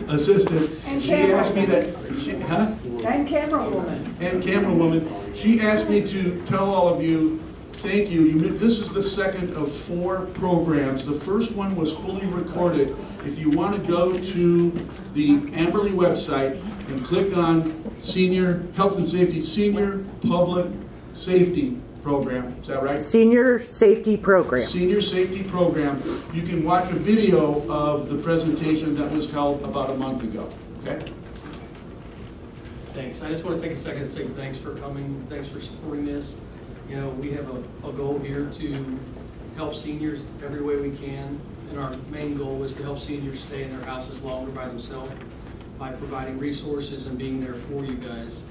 Assistant. And she asked me that. And camera woman. And camera woman. She asked me to tell all of you, thank you. This is the second of 4 programs. The first one was fully recorded. If you want to go to the Amberley website and click on Senior Health and Safety, Senior Public Safety Program. Is that right? Senior Safety Program. Senior Safety Program. You can watch a video of the presentation that was held about a month ago. Okay? Thanks. I just want to take a second and say thanks for coming. Thanks for supporting this. You know, we have a goal here to help seniors every way we can. And our main goal is to help seniors stay in their houses longer by themselves by providing resources and being there for you guys.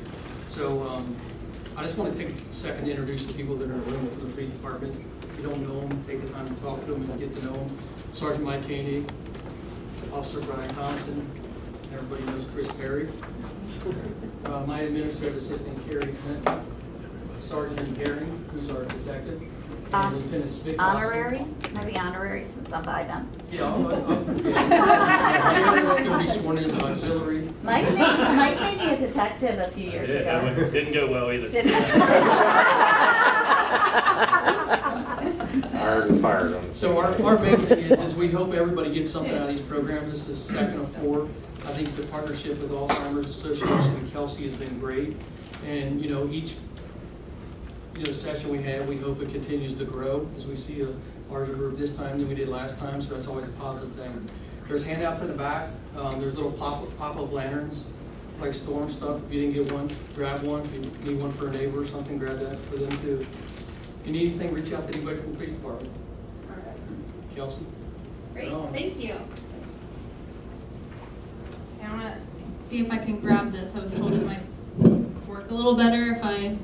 So I just want to take a second to introduce the people that are in the room for the police department. If you don't know them, take the time to talk to them and get to know them. Sergeant Mike Candy, Officer Brian Thompson, everybody knows Chris Perry. My administrative assistant, Carrie Clinton, Sergeant Gehring, who's our detective, and Lieutenant Spick. Honorary? Maybe honorary since I'm by them. Yeah, I'm going to be sworn in as auxiliary. Mike made me a detective a few years ago. It didn't go well either. Fired on. So our main thing is we hope everybody gets something out of these programs. This is the second of 4. I think the partnership with Alzheimer's Association and Kelsey has been great. And each session we have, we hope it continues to grow as we see a larger group this time than we did last time. So that's always a positive thing. There's handouts in the back. There's little pop-up lanterns, like storm stuff. If you didn't get one, grab one. If you need one for a neighbor or something, grab that for them too. If you need anything, reach out to anybody from the police department. Kelsey? Great, thank you. I want to see if I can grab this. I was told it might work a little better if I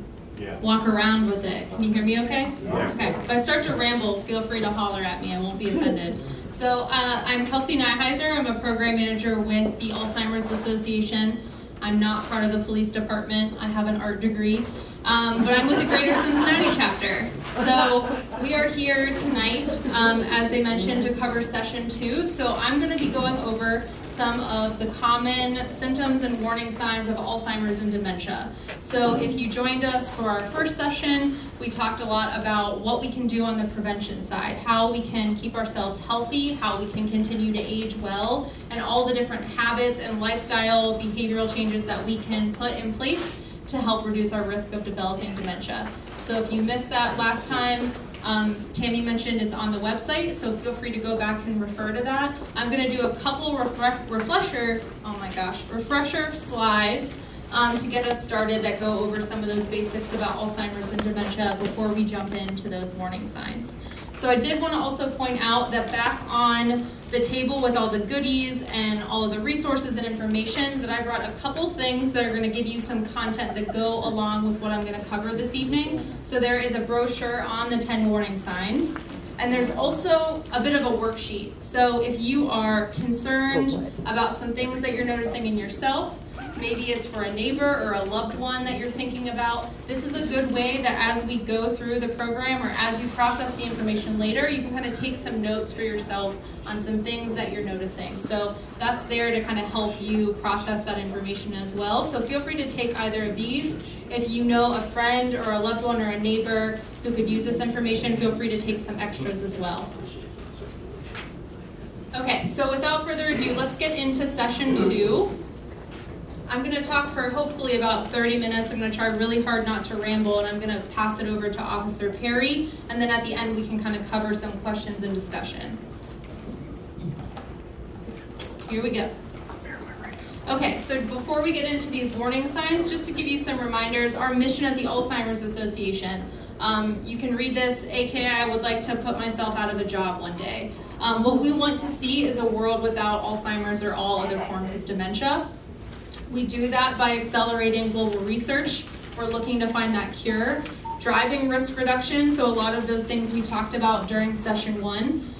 walk around with it. Can you hear me okay? Yeah. Okay. If I start to ramble, feel free to holler at me. I won't be offended. So I'm Kelsey Nyheiser. I'm a program manager with the Alzheimer's Association. I'm not part of the police department. I have an art degree. But I'm with the Greater Cincinnati chapter. So we are here tonight, as they mentioned, to cover session 2. So I'm going to be going over some of the common symptoms and warning signs of Alzheimer's and dementia. So if you joined us for our first session, we talked a lot about what we can do on the prevention side, how we can keep ourselves healthy, how we can continue to age well, and all the different habits and lifestyle behavioral changes that we can put in place to help reduce our risk of developing dementia. So if you missed that last time, Tammy mentioned it's on the website, so feel free to go back and refer to that. I'm going to do a couple refresher slides to get us started that go over some of those basics about Alzheimer's and dementia before we jump into those warning signs. So I did want to also point out that back on the table with all the goodies and all of the resources and information, that I brought a couple things that are going to give you some content that go along with what I'm going to cover this evening. So there is a brochure on the 10 warning signs. And there's also a bit of a worksheet. So if you are concerned about some things that you're noticing in yourself, maybe it's for a neighbor or a loved one that you're thinking about, this is a good way that as we go through the program or as you process the information later, you can kind of take some notes for yourself on some things that you're noticing. So that's there to kind of help you process that information as well. So feel free to take either of these. If you know a friend or a loved one or a neighbor who could use this information, feel free to take some extras as well. Okay, so without further ado, let's get into session 2. I'm going to talk for hopefully about 30 minutes. I'm going to try really hard not to ramble, and I'm going to pass it over to Officer Perry, and then at the end we can kind of cover some questions and discussion. Here we go. Okay, so before we get into these warning signs, just to give you some reminders, our mission at the Alzheimer's Association. You can read this, aka I would like to put myself out of a job one day. What we want to see is a world without Alzheimer's or all other forms of dementia. We do that by accelerating global research. We're looking to find that cure. Driving risk reduction, so a lot of those things we talked about during session 1.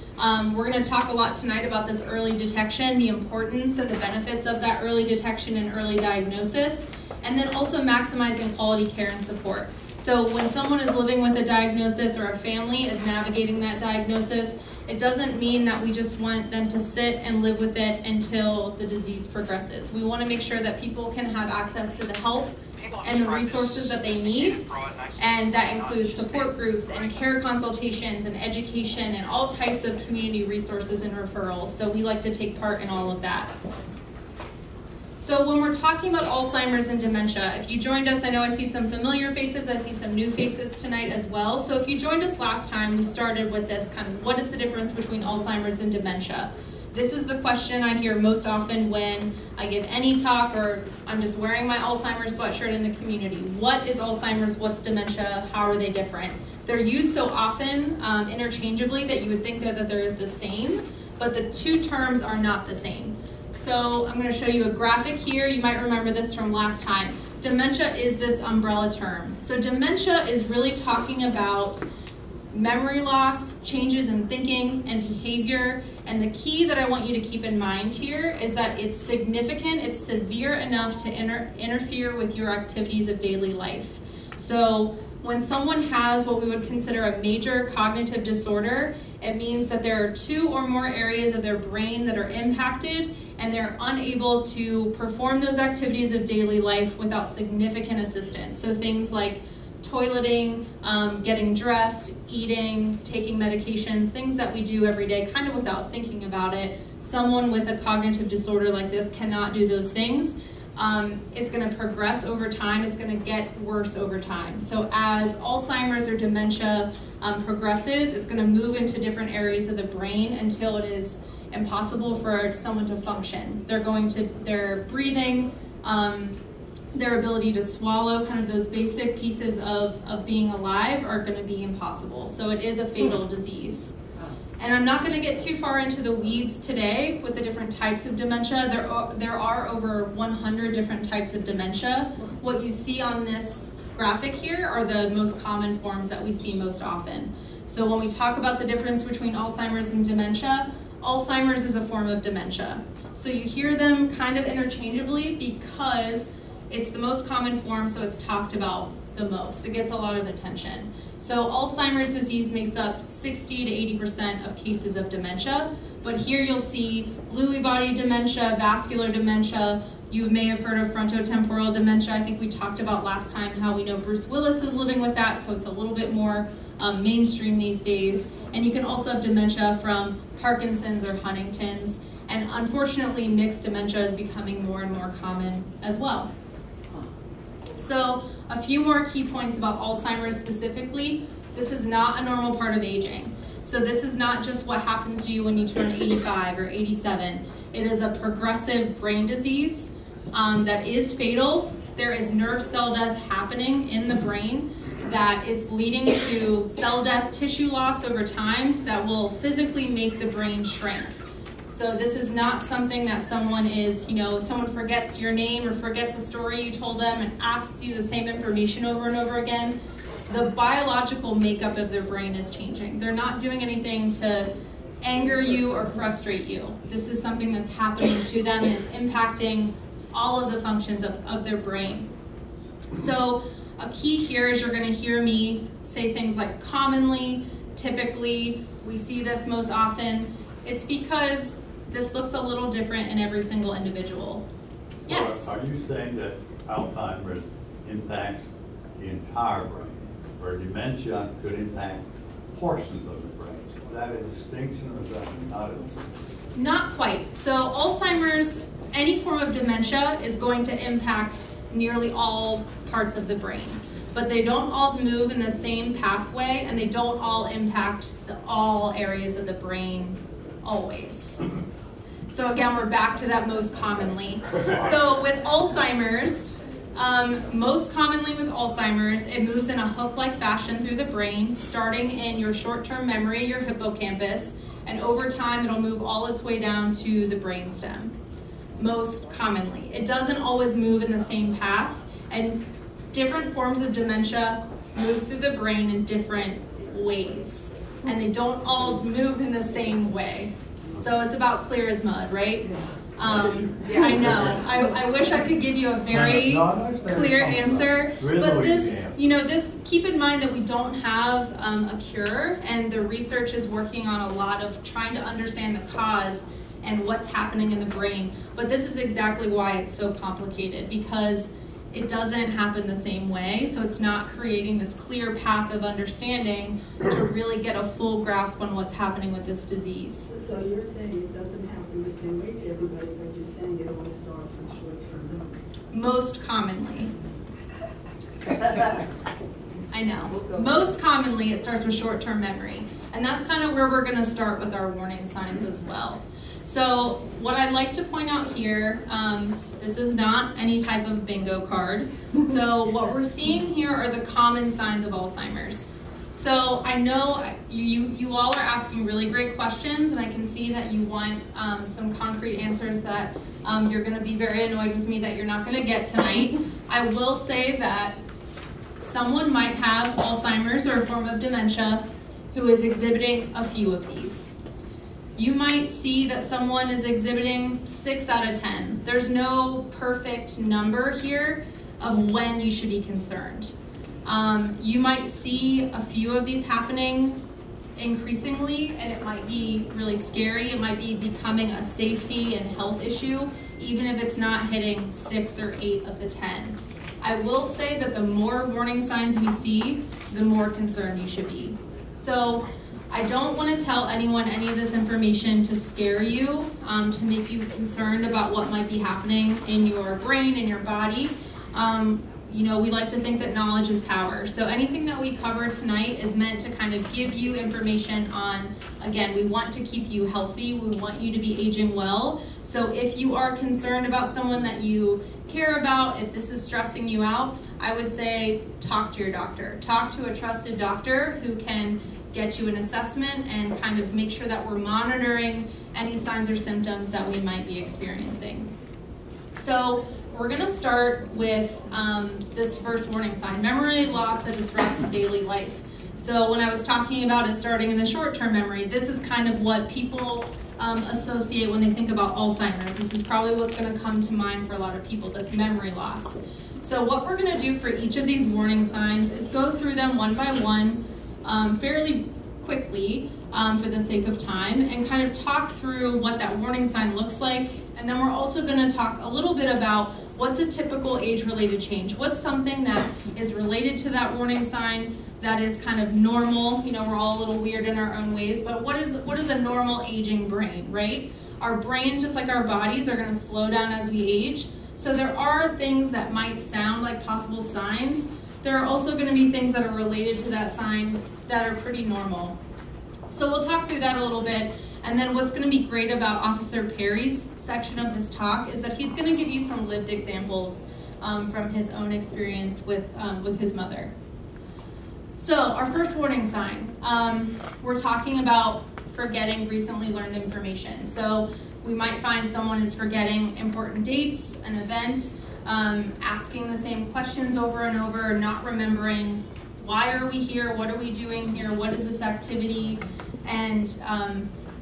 We're going to talk a lot tonight about this early detection, the importance and the benefits of that early detection and early diagnosis, and then also maximizing quality care and support. So when someone is living with a diagnosis or a family is navigating that diagnosis, It doesn't mean that we just want them to sit and live with it until the disease progresses. We want to make sure that people can have access to the help and the resources that they need, and that includes support groups and care consultations and education and all types of community resources and referrals. So we like to take part in all of that. So when we're talking about Alzheimer's and dementia, if you joined us, I know I see some familiar faces, I see some new faces tonight as well. So if you joined us last time, we started with this kind of, what is the difference between Alzheimer's and dementia? This is the question I hear most often when I give any talk or I'm just wearing my Alzheimer's sweatshirt in the community. What is Alzheimer's? What's dementia? How are they different? They're used so often interchangeably that you would think that they're the same, but the two terms are not the same. So I'm going to show you a graphic here. You might remember this from last time. Dementia is this umbrella term. So dementia is really talking about memory loss, changes in thinking and behavior. And the key that I want you to keep in mind here is that it's significant, it's severe enough to interfere with your activities of daily life. So when someone has what we would consider a major cognitive disorder, it means that there are 2 or more areas of their brain that are impacted and they're unable to perform those activities of daily life without significant assistance. So things like toileting, getting dressed, eating, taking medications, things that we do every day kind of without thinking about it. Someone with a cognitive disorder like this cannot do those things. It's going to progress over time. It's going to get worse over time. So as Alzheimer's or dementia progresses, it's going to move into different areas of the brain until it is impossible for someone to function. Their breathing, their ability to swallow, kind of those basic pieces of being alive are going to be impossible. So it is a fatal disease. And I'm not going to get too far into the weeds today with the different types of dementia. There are over 100 different types of dementia. What you see on this graphic here are the most common forms that we see most often. So when we talk about the difference between Alzheimer's and dementia, Alzheimer's is a form of dementia. So you hear them kind of interchangeably because it's the most common form, so it's talked about the most. It gets a lot of attention. So Alzheimer's disease makes up 60 to 80% of cases of dementia, but here you'll see Lewy body dementia, vascular dementia. You may have heard of frontotemporal dementia. I think we talked about last time how we know Bruce Willis is living with that, so it's a little bit more mainstream these days. And you can also have dementia from Parkinson's or Huntington's, and unfortunately mixed dementia is becoming more and more common as well. So a few more key points about Alzheimer's specifically. This is not a normal part of aging. So this is not just what happens to you when you turn 85 or 87. It is a progressive brain disease that is fatal. There is nerve cell death happening in the brain that is leading to cell death, tissue loss over time that will physically make the brain shrink. So this is not something that someone is, if someone forgets your name or forgets a story you told them and asks you the same information over and over again, the biological makeup of their brain is changing. They're not doing anything to anger you or frustrate you. This is something that's happening to them and it's impacting all of the functions of their brain. So a key here is you're going to hear me say things like commonly, typically, we see this most often. It's because this looks a little different in every single individual. Yes? Are you saying that Alzheimer's impacts the entire brain, or dementia could impact portions of the brain? Is that a distinction or is that not a distinction? Not quite. So Alzheimer's, any form of dementia is going to impact nearly all parts of the brain. But they don't all move in the same pathway and they don't all impact all areas of the brain always. So again, we're back to that most commonly. So with Alzheimer's, most commonly with Alzheimer's, it moves in a hook-like fashion through the brain, starting in your short-term memory, your hippocampus, and over time it'll move all its way down to the brainstem, most commonly. It doesn't always move in the same path, and different forms of dementia move through the brain in different ways, and they don't all move in the same way. So it's about clear as mud, right? I know. I wish I could give you a very clear answer, but keep in mind that we don't have a cure, and the research is working on a lot of trying to understand the cause and what's happening in the brain. But this is exactly why it's so complicated, because it doesn't happen the same way. So it's not creating this clear path of understanding to really get a full grasp on what's happening with this disease. So you're saying it doesn't happen the same way to everybody, but you're saying it all starts with short-term memory. Most commonly. I know. Most commonly, it starts with short-term memory. And that's kind of where we're going to start with our warning signs as well. So what I'd like to point out here, this is not any type of bingo card. So what we're seeing here are the common signs of Alzheimer's. So I know you all are asking really great questions, and I can see that you want some concrete answers that you're going to be very annoyed with me that you're not going to get tonight. I will say that someone might have Alzheimer's or a form of dementia who is exhibiting a few of these. You might see that someone is exhibiting 6 out of 10. There's no perfect number here of when you should be concerned. You might see a few of these happening increasingly, and it might be really scary. It might be becoming a safety and health issue, even if it's not hitting 6 or 8 of the 10. I will say that the more warning signs we see, the more concerned you should be. So I don't want to tell anyone any of this information to scare you, to make you concerned about what might be happening in your brain, in your body. We like to think that knowledge is power. So anything that we cover tonight is meant to kind of give you information on, again, we want to keep you healthy. We want you to be aging well. So if you are concerned about someone that you care about, if this is stressing you out, I would say talk to your doctor. Talk to a trusted doctor who can get you an assessment and kind of make sure that we're monitoring any signs or symptoms that we might be experiencing. So we're going to start with this first warning sign, memory loss that disrupts daily life. So when I was talking about it starting in the short-term memory, this is kind of what people associate when they think about Alzheimer's. This is probably what's going to come to mind for a lot of people, this memory loss. So what we're going to do for each of these warning signs is go through them one by one fairly quickly for the sake of time, and kind of talk through what that warning sign looks like. And then we're also going to talk a little bit about what's a typical age-related change. What's something that is related to that warning sign that is kind of normal? We're all a little weird in our own ways, but what is a normal aging brain, right? Our brains, just like our bodies, are going to slow down as we age. So there are things that might sound like possible signs. There are also going to be things that are related to that sign that are pretty normal. So we'll talk through that a little bit. And then what's going to be great about Officer Perry's section of this talk is that he's going to give you some lived examples from his own experience with his mother. So our first warning sign, we're talking about forgetting recently learned information. So we might find someone is forgetting important dates, an event, asking the same questions over and over, not remembering why are we here, what are we doing here, what is this activity, and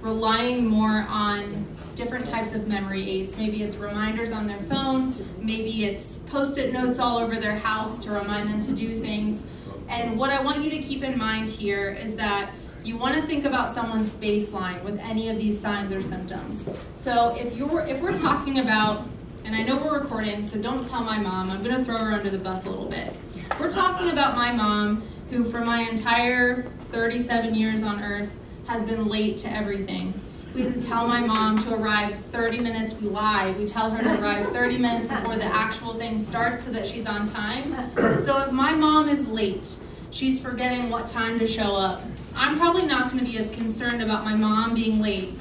relying more on different types of memory aids. Maybe it's reminders on their phone, maybe it's Post-it notes all over their house to remind them to do things. And what I want you to keep in mind here is that you want to think about someone's baseline with any of these signs or symptoms. So if we're talking about, and I know we're recording, so don't tell my mom, I'm going to throw her under the bus a little bit. We're talking about my mom, who for my entire 37 years on earth has been late to everything. We have to tell my mom to arrive 30 minutes, we lie. We tell her to arrive 30 minutes before the actual thing starts so that she's on time. So if my mom is late, she's forgetting what time to show up, I'm probably not going to be as concerned about my mom being late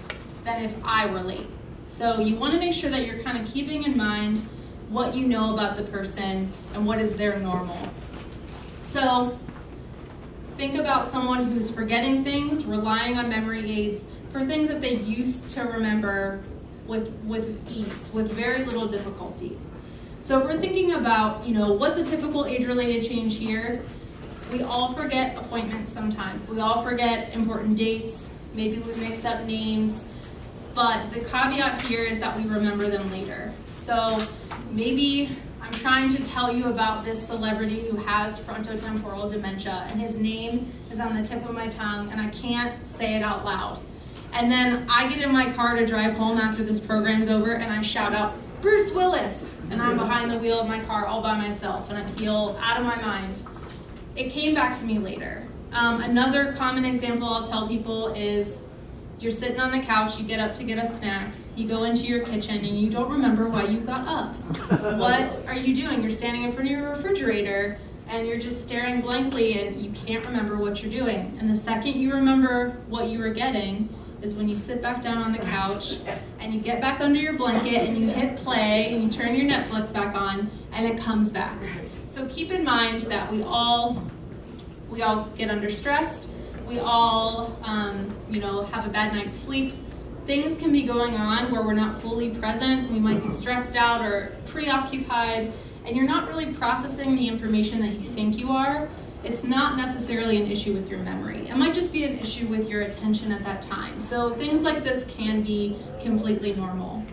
than if I were late. So you want to make sure that you're kind of keeping in mind what you know about the person and what is their normal. So think about someone who's forgetting things, relying on memory aids for things that they used to remember with ease, with very little difficulty. So if we're thinking about, what's a typical age-related change here? We all forget appointments sometimes. We all forget important dates. Maybe we mix up names. But the caveat here is that we remember them later. So maybe I'm trying to tell you about this celebrity who has frontotemporal dementia, and his name is on the tip of my tongue, and I can't say it out loud. And then I get in my car to drive home after this program's over, and I shout out, Bruce Willis! And I'm behind the wheel of my car all by myself, and I feel out of my mind. It came back to me later. Another common example I'll tell people is you're sitting on the couch, you get up to get a snack, you go into your kitchen, and you don't remember why you got up. What are you doing? You're standing in front of your refrigerator, and you're just staring blankly, and you can't remember what you're doing. And the second you remember what you were getting is when you sit back down on the couch, and you get back under your blanket, and you hit play, and you turn your Netflix back on, and it comes back. So keep in mind that we all get under stressed. We all, have a bad night's sleep. Things can be going on where we're not fully present. We might be stressed out or preoccupied, and you're not really processing the information that you think you are. It's not necessarily an issue with your memory. It might just be an issue with your attention at that time. So things like this can be completely normal.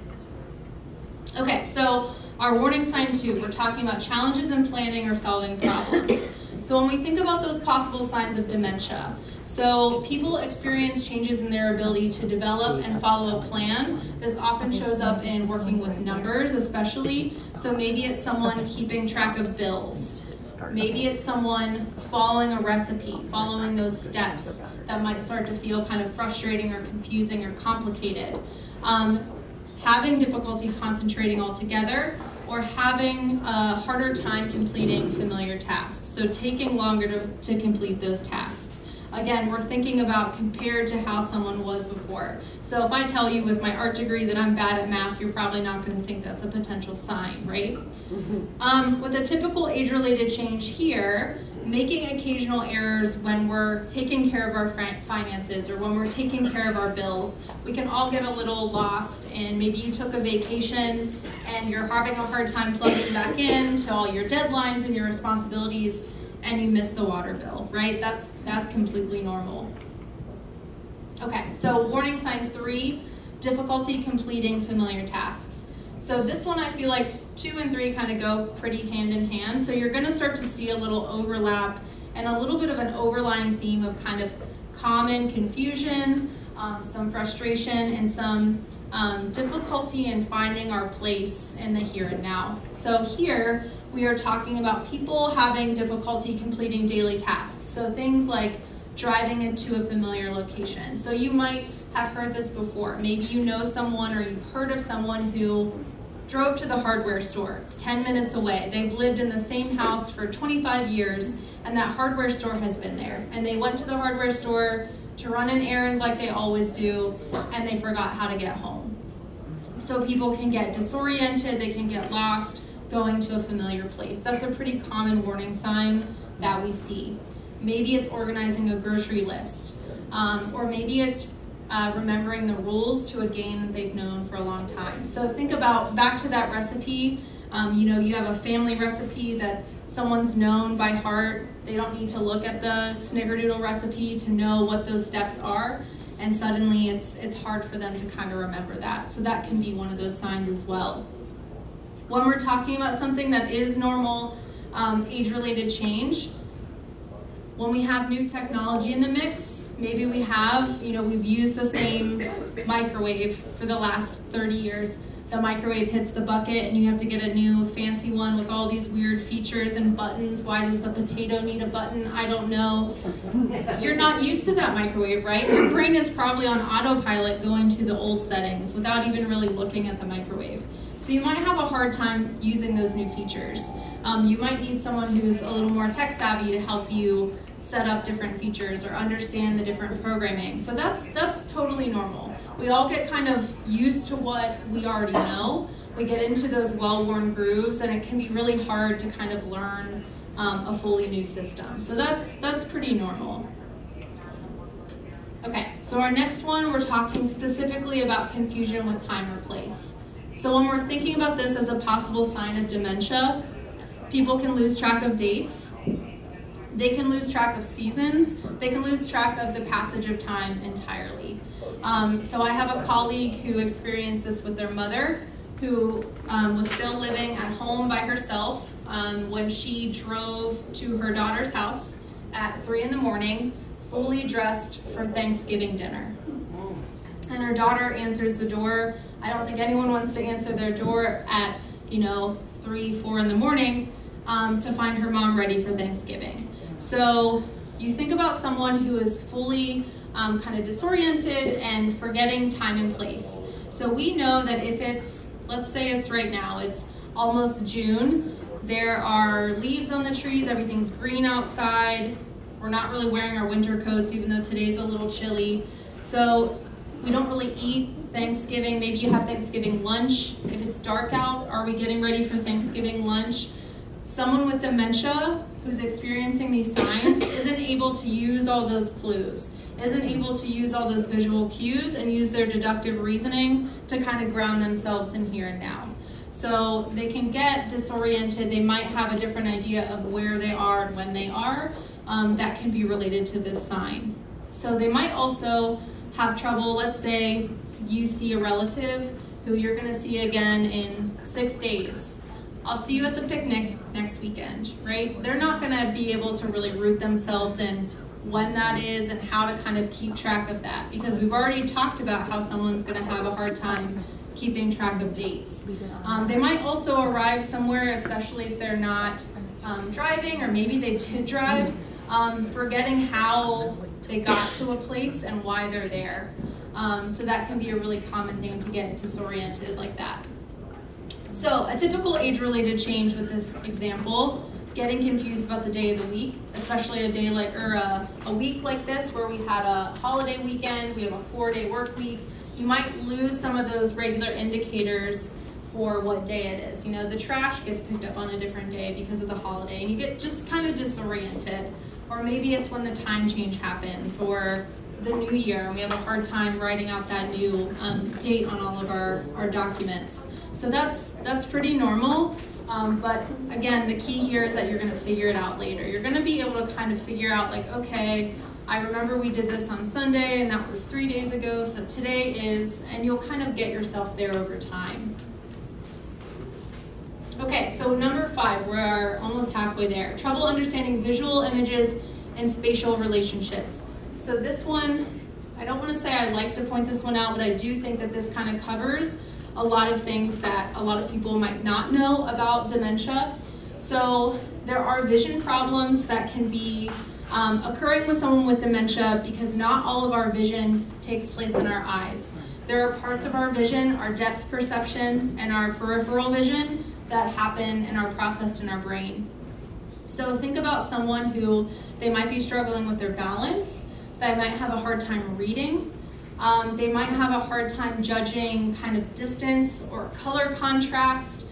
Okay, so our warning sign 2, we're talking about challenges in planning or solving problems. So when we think about those possible signs of dementia, so people experience changes in their ability to develop and follow a plan. This often shows up in working with numbers, especially. So maybe it's someone keeping track of bills. Maybe it's someone following a recipe, following those steps that might start to feel kind of frustrating or confusing or complicated. Having difficulty concentrating altogether, or having a harder time completing familiar tasks. So taking longer to complete those tasks. Again, we're thinking about compared to how someone was before. So if I tell you with my art degree that I'm bad at math, you're probably not going to think that's a potential sign, right? With a typical age-related change here, making occasional errors when we're taking care of our finances or when we're taking care of our bills. We can all get a little lost, and maybe you took a vacation and you're having a hard time plugging back in to all your deadlines and your responsibilities, and you miss the water bill, right? That's completely normal. Okay, so warning sign 3, difficulty completing familiar tasks. So this one, I feel like 2 and 3 kind of go pretty hand in hand. So you're going to start to see a little overlap and a little bit of an overlying theme of kind of common confusion, some frustration, and some difficulty in finding our place in the here and now. So here we are talking about people having difficulty completing daily tasks. So things like driving into a familiar location. So you might have heard this before. Maybe you know someone or you've heard of someone who drove to the hardware store. It's 10 minutes away. They've lived in the same house for 25 years, and that hardware store has been there. And they went to the hardware store to run an errand like they always do, and they forgot how to get home. So people can get disoriented, they can get lost going to a familiar place. That's a pretty common warning sign that we see. Maybe it's organizing a grocery list, or maybe it's remembering the rules to a game that they've known for a long time. So think about back to that recipe. You have a family recipe that someone's known by heart. They don't need to look at the snickerdoodle recipe to know what those steps are, and suddenly it's hard for them to kind of remember that. So that can be one of those signs as well. When we're talking about something that is normal, age-related change, when we have new technology in the mix, maybe we have, we've used the same microwave for the last 30 years. The microwave hits the bucket and you have to get a new fancy one with all these weird features and buttons. Why does the potato need a button? I don't know. You're not used to that microwave, right? Your brain is probably on autopilot going to the old settings without even really looking at the microwave. So you might have a hard time using those new features. You might need someone who's a little more tech savvy to help you set up different features or understand the different programming. So that's totally normal. We all get kind of used to what we already know. We get into those well-worn grooves, and it can be really hard to kind of learn a fully new system. So that's pretty normal. Okay, so our next one, we're talking specifically about confusion with time or place. So when we're thinking about this as a possible sign of dementia, people can lose track of dates. They can lose track of seasons. They can lose track of the passage of time entirely. So I have a colleague who experienced this with their mother, who was still living at home by herself when she drove to her daughter's house at 3 in the morning, fully dressed for Thanksgiving dinner. And her daughter answers the door. I don't think anyone wants to answer their door at, 3, 4 in the morning to find her mom ready for Thanksgiving. So you think about someone who is fully kind of disoriented and forgetting time and place. So we know that if it's, let's say it's right now, it's almost June, there are leaves on the trees, everything's green outside, we're not really wearing our winter coats even though today's a little chilly. So we don't really eat Thanksgiving. Maybe you have Thanksgiving lunch. If it's dark out, are we getting ready for Thanksgiving lunch? Someone with dementia who's experiencing these signs isn't able to use all those clues, isn't able to use all those visual cues and use their deductive reasoning to kind of ground themselves in here and now. So they can get disoriented. They might have a different idea of where they are and when they are. That can be related to this sign. So they might also have trouble. Let's say you see a relative who you're going to see again in 6 days. I'll see you at the picnic next weekend, right? They're not going to be able to really root themselves in when that is and how to kind of keep track of that, because we've already talked about how someone's going to have a hard time keeping track of dates. They might also arrive somewhere, especially if they're not driving, or maybe they did drive, forgetting how they got to a place and why they're there. So that can be a really common thing to get disoriented like that. So a typical age-related change with this example, getting confused about the day of the week, especially a day like, or a week like this where we had a holiday weekend, we have a 4-day work week. You might lose some of those regular indicators for what day it is. The trash gets picked up on a different day because of the holiday, and you get just kind of disoriented. Or maybe it's when the time change happens, or the new year, and we have a hard time writing out that new date on all of our documents. So that's pretty normal, but again, the key here is that you're going to figure it out later. You're going to be able to kind of figure out like, okay, I remember we did this on Sunday, and that was 3 days ago, so today is, and you'll kind of get yourself there over time. Okay, so number 5, we're almost halfway there. Trouble understanding visual images and spatial relationships. So this one, I don't want to say I like to point this one out, but I do think that this kind of covers a lot of things that a lot of people might not know about dementia. So there are vision problems that can be occurring with someone with dementia because not all of our vision takes place in our eyes. There are parts of our vision, our depth perception, and our peripheral vision that happen and are processed in our brain. So think about someone who, they might be struggling with their balance, they might have a hard time reading, they might have a hard time judging kind of distance or color contrast,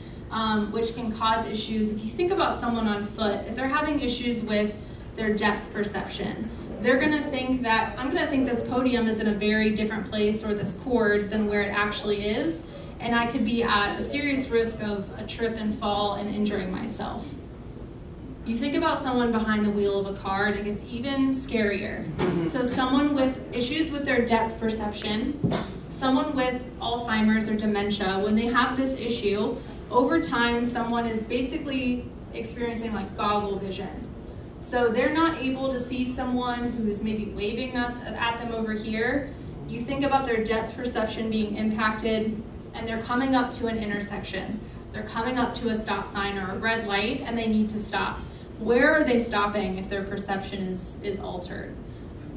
which can cause issues. If you think about someone on foot, if they're having issues with their depth perception, they're gonna think that, I'm gonna think this podium is in a very different place, or this cord, than where it actually is, and I could be at a serious risk of a trip and fall and injuring myself. You think about someone behind the wheel of a car, and it gets even scarier. So someone with issues with their depth perception, someone with Alzheimer's or dementia, when they have this issue, over time someone is basically experiencing like goggle vision. So they're not able to see someone who's maybe waving at them over here. You think about their depth perception being impacted, and they're coming up to an intersection. They're coming up to a stop sign or a red light, and they need to stop. Where are they stopping if their perception is altered?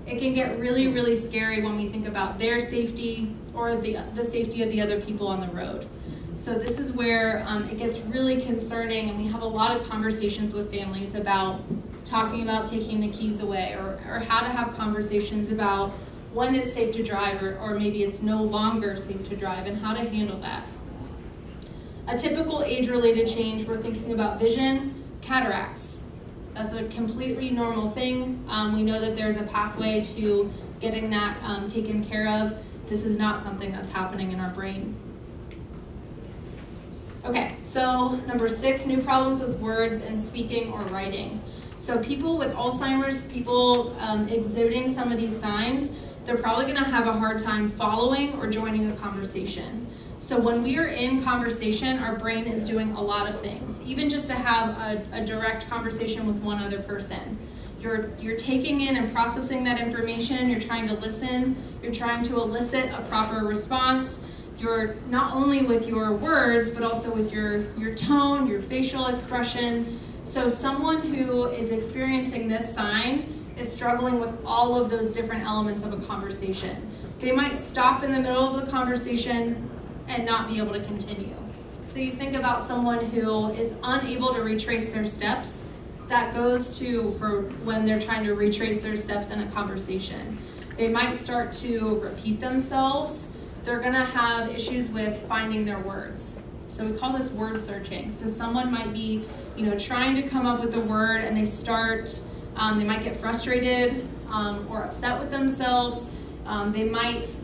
It can get really, really scary when we think about their safety or the safety of the other people on the road. So this is where it gets really concerning, and we have a lot of conversations with families about talking about taking the keys away, or how to have conversations about when it's safe to drive, or maybe it's no longer safe to drive, and how to handle that. A typical age-related change, we're thinking about vision, cataracts. That's a completely normal thing. We know that there's a pathway to getting that taken care of. This is not something that's happening in our brain. Okay, so number 6, new problems with words and speaking or writing. So people with Alzheimer's, people exhibiting some of these signs, they're probably gonna have a hard time following or joining a conversation. So when we are in conversation, our brain is doing a lot of things, even just to have a direct conversation with one other person. You're taking in and processing that information, you're trying to listen, you're trying to elicit a proper response. You're not only with your words, but also with your tone, your facial expression. So someone who is experiencing this sign is struggling with all of those different elements of a conversation. They might stop in the middle of the conversation and not be able to continue. So you think about someone who is unable to retrace their steps. That goes to for when they're trying to retrace their steps in a conversation. They might start to repeat themselves. They're gonna have issues with finding their words. So we call this word searching. So someone might be, trying to come up with a word and they might get frustrated or upset with themselves. They might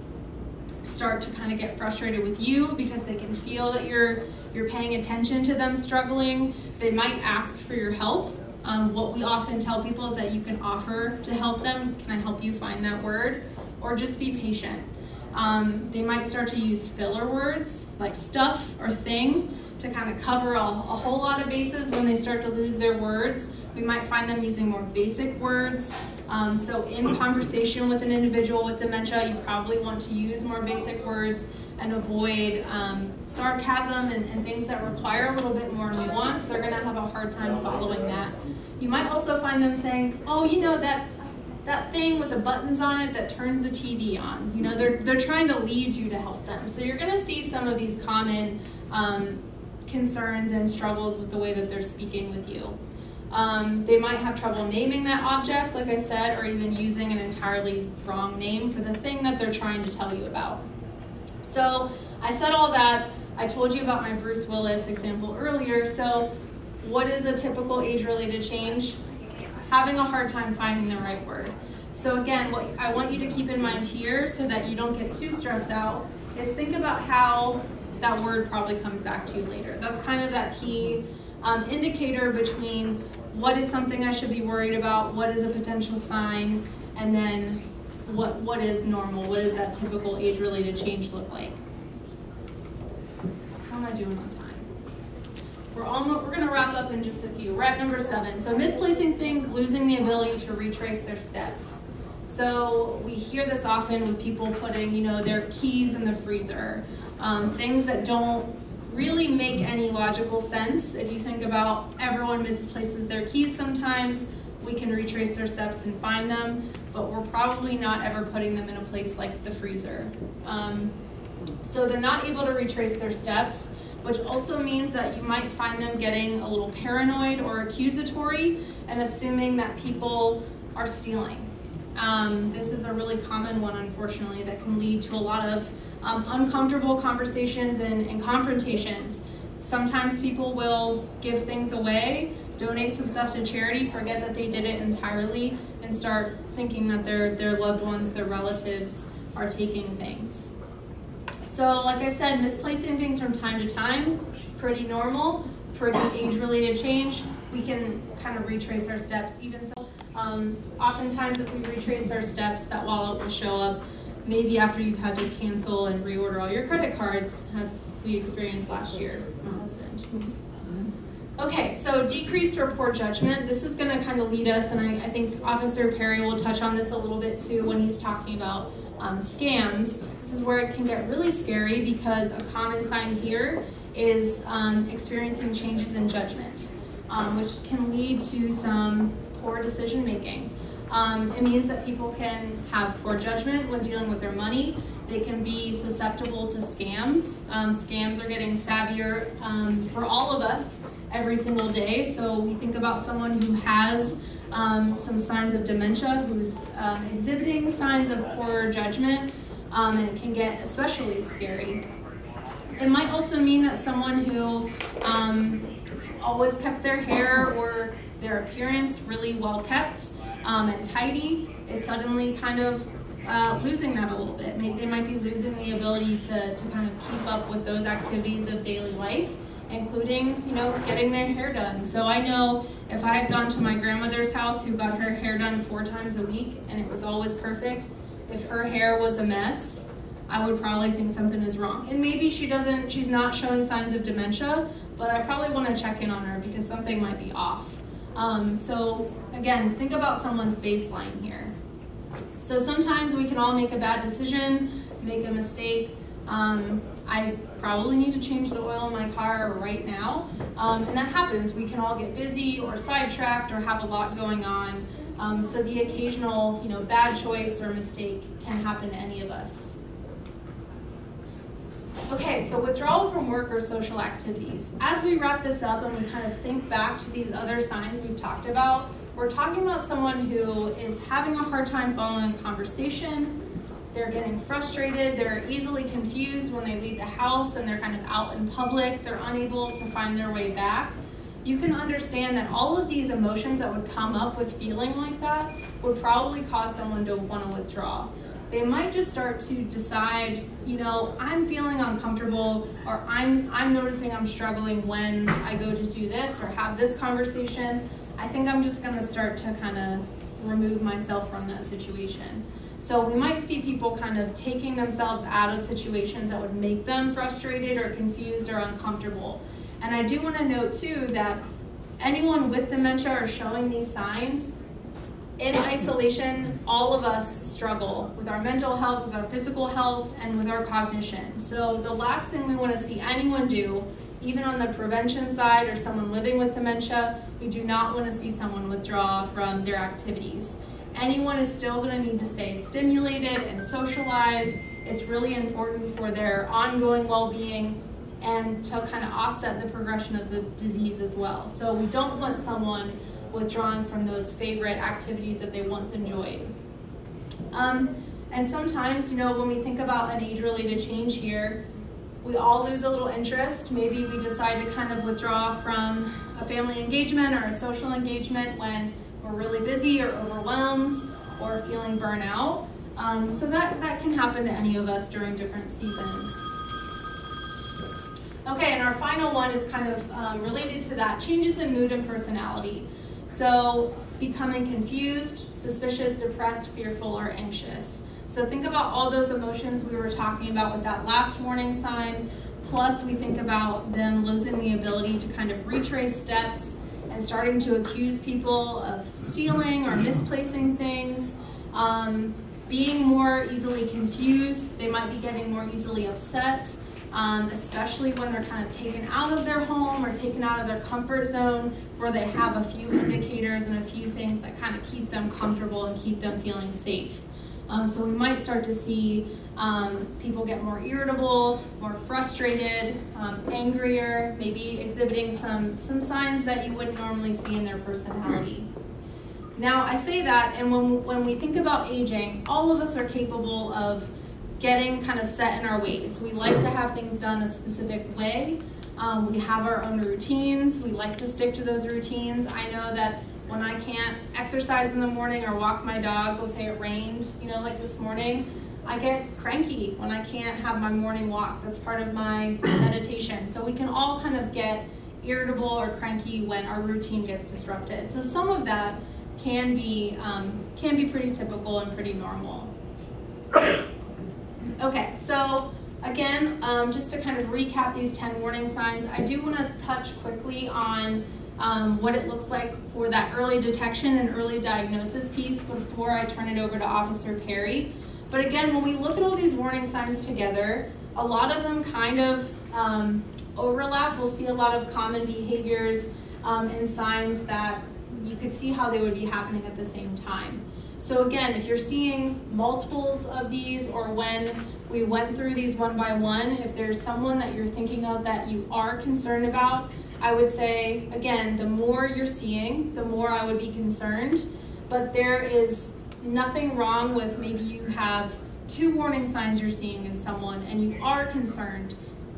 start to kind of get frustrated with you because they can feel that you're paying attention to them struggling. They might ask for your help. What we often tell people is that you can offer to help them. Can I help you find that word? Or just be patient. They might start to use filler words like stuff or thing to kind of cover a whole lot of bases when they start to lose their words. We might find them using more basic words. So in conversation with an individual with dementia, you probably want to use more basic words and avoid sarcasm and things that require a little bit more nuance. They're gonna have a hard time following that. You might also find them saying, oh, that thing with the buttons on it that turns the TV on. They're trying to lead you to help them. So you're gonna see some of these common concerns and struggles with the way that they're speaking with you. They might have trouble naming that object, like I said, or even using an entirely wrong name for the thing that they're trying to tell you about. So I said all that. I told you about my Bruce Willis example earlier. So what is a typical age-related change? Having a hard time finding the right word. So again, what I want you to keep in mind here so that you don't get too stressed out is think about how that word probably comes back to you later. That's kind of that key indicator between what is something I should be worried about, what is a potential sign, and then what is normal, what does that typical age-related change look like? How am I doing on time? We're going to wrap up in just a few. We're at number 7. So misplacing things, losing the ability to retrace their steps. So we hear this often with people putting, their keys in the freezer. Things that don't really make any logical sense. If you think about everyone misplaces their keys sometimes, we can retrace their steps and find them, but we're probably not ever putting them in a place like the freezer. So they're not able to retrace their steps, which also means that you might find them getting a little paranoid or accusatory and assuming that people are stealing. This is a really common one, unfortunately, that can lead to a lot of uncomfortable conversations and confrontations. Sometimes people will give things away, donate some stuff to charity, forget that they did it entirely, and start thinking that their loved ones, their relatives, are taking things. So like I said, misplacing things from time to time, pretty normal, pretty age-related change. We can kind of retrace our steps. Even so, oftentimes if we retrace our steps, that wallet will show up maybe after you've had to cancel and reorder all your credit cards, as we experienced last year with my husband. Okay, so decreased or poor judgment. This is going to kind of lead us, and I think Officer Perry will touch on this a little bit too when he's talking about scams. This is where it can get really scary because a common sign here is experiencing changes in judgment, which can lead to some poor decision making. It means that people can have poor judgment when dealing with their money. They can be susceptible to scams. Scams are getting savvier for all of us every single day. So we think about someone who has some signs of dementia, who's exhibiting signs of poor judgment, and it can get especially scary. It might also mean that someone who always kept their hair or their appearance really well kept and tidy is suddenly kind of losing that a little bit. They might be losing the ability to kind of keep up with those activities of daily life, including, getting their hair done. So I know if I had gone to my grandmother's house who got her hair done 4 times a week and it was always perfect, if her hair was a mess, I would probably think something is wrong. And maybe she's not showing signs of dementia, but I probably want to check in on her because something might be off. So again, think about someone's baseline here. So sometimes we can all make a bad decision, make a mistake. I probably need to change the oil in my car right now. And that happens. We can all get busy or sidetracked or have a lot going on. So the occasional, bad choice or mistake can happen to any of us. Okay, so withdrawal from work or social activities. As we wrap this up and we kind of think back to these other signs we've talked about, we're talking about someone who is having a hard time following conversation. They're getting frustrated, they're easily confused when they leave the house and they're kind of out in public, they're unable to find their way back. You can understand that all of these emotions that would come up with feeling like that would probably cause someone to want to withdraw. They might just start to decide, I'm feeling uncomfortable, or I'm noticing I'm struggling when I go to do this or have this conversation. I think I'm just gonna start to kind of remove myself from that situation. So we might see people kind of taking themselves out of situations that would make them frustrated or confused or uncomfortable. And I do want to note too that anyone with dementia or showing these signs, in isolation, all of us struggle with our mental health, with our physical health, and with our cognition. So the last thing we want to see anyone do, even on the prevention side or someone living with dementia, we do not want to see someone withdraw from their activities. Anyone is still going to need to stay stimulated and socialized. It's really important for their ongoing well-being and to kind of offset the progression of the disease as well. So we don't want someone withdrawing from those favorite activities that they once enjoyed. And sometimes, when we think about an age-related change here, we all lose a little interest. Maybe we decide to kind of withdraw from a family engagement or a social engagement when we're really busy or overwhelmed or feeling burnout. So that can happen to any of us during different seasons. Okay, and our final one is kind of related to that, changes in mood and personality. So becoming confused, suspicious, depressed, fearful, or anxious. So think about all those emotions we were talking about with that last warning sign, plus we think about them losing the ability to kind of retrace steps and starting to accuse people of stealing or misplacing things, being more easily confused. They might be getting more easily upset, especially when they're kind of taken out of their home or taken out of their comfort zone, where they have a few indicators and a few things that kind of keep them comfortable and keep them feeling safe. So we might start to see people get more irritable, more frustrated, angrier, maybe exhibiting some signs that you wouldn't normally see in their personality. Now, I say that, and when we think about aging, all of us are capable of getting kind of set in our ways. We like to have things done a specific way. We have our own routines. We like to stick to those routines. I know that when I can't exercise in the morning or walk my dogs, let's say it rained, like this morning, I get cranky when I can't have my morning walk. That's part of my meditation. So we can all kind of get irritable or cranky when our routine gets disrupted. So some of that can be pretty typical and pretty normal. Okay, so again, just to kind of recap these 10 warning signs, I do want to touch quickly on what it looks like for that early detection and early diagnosis piece before I turn it over to Officer Perry. But again, when we look at all these warning signs together, a lot of them kind of overlap. We'll see a lot of common behaviors and signs that you could see how they would be happening at the same time. So again, if you're seeing multiples of these, or when we went through these one by one, if there's someone that you're thinking of that you are concerned about, I would say, again, the more you're seeing, the more I would be concerned. But there is nothing wrong with maybe you have 2 warning signs you're seeing in someone and you are concerned.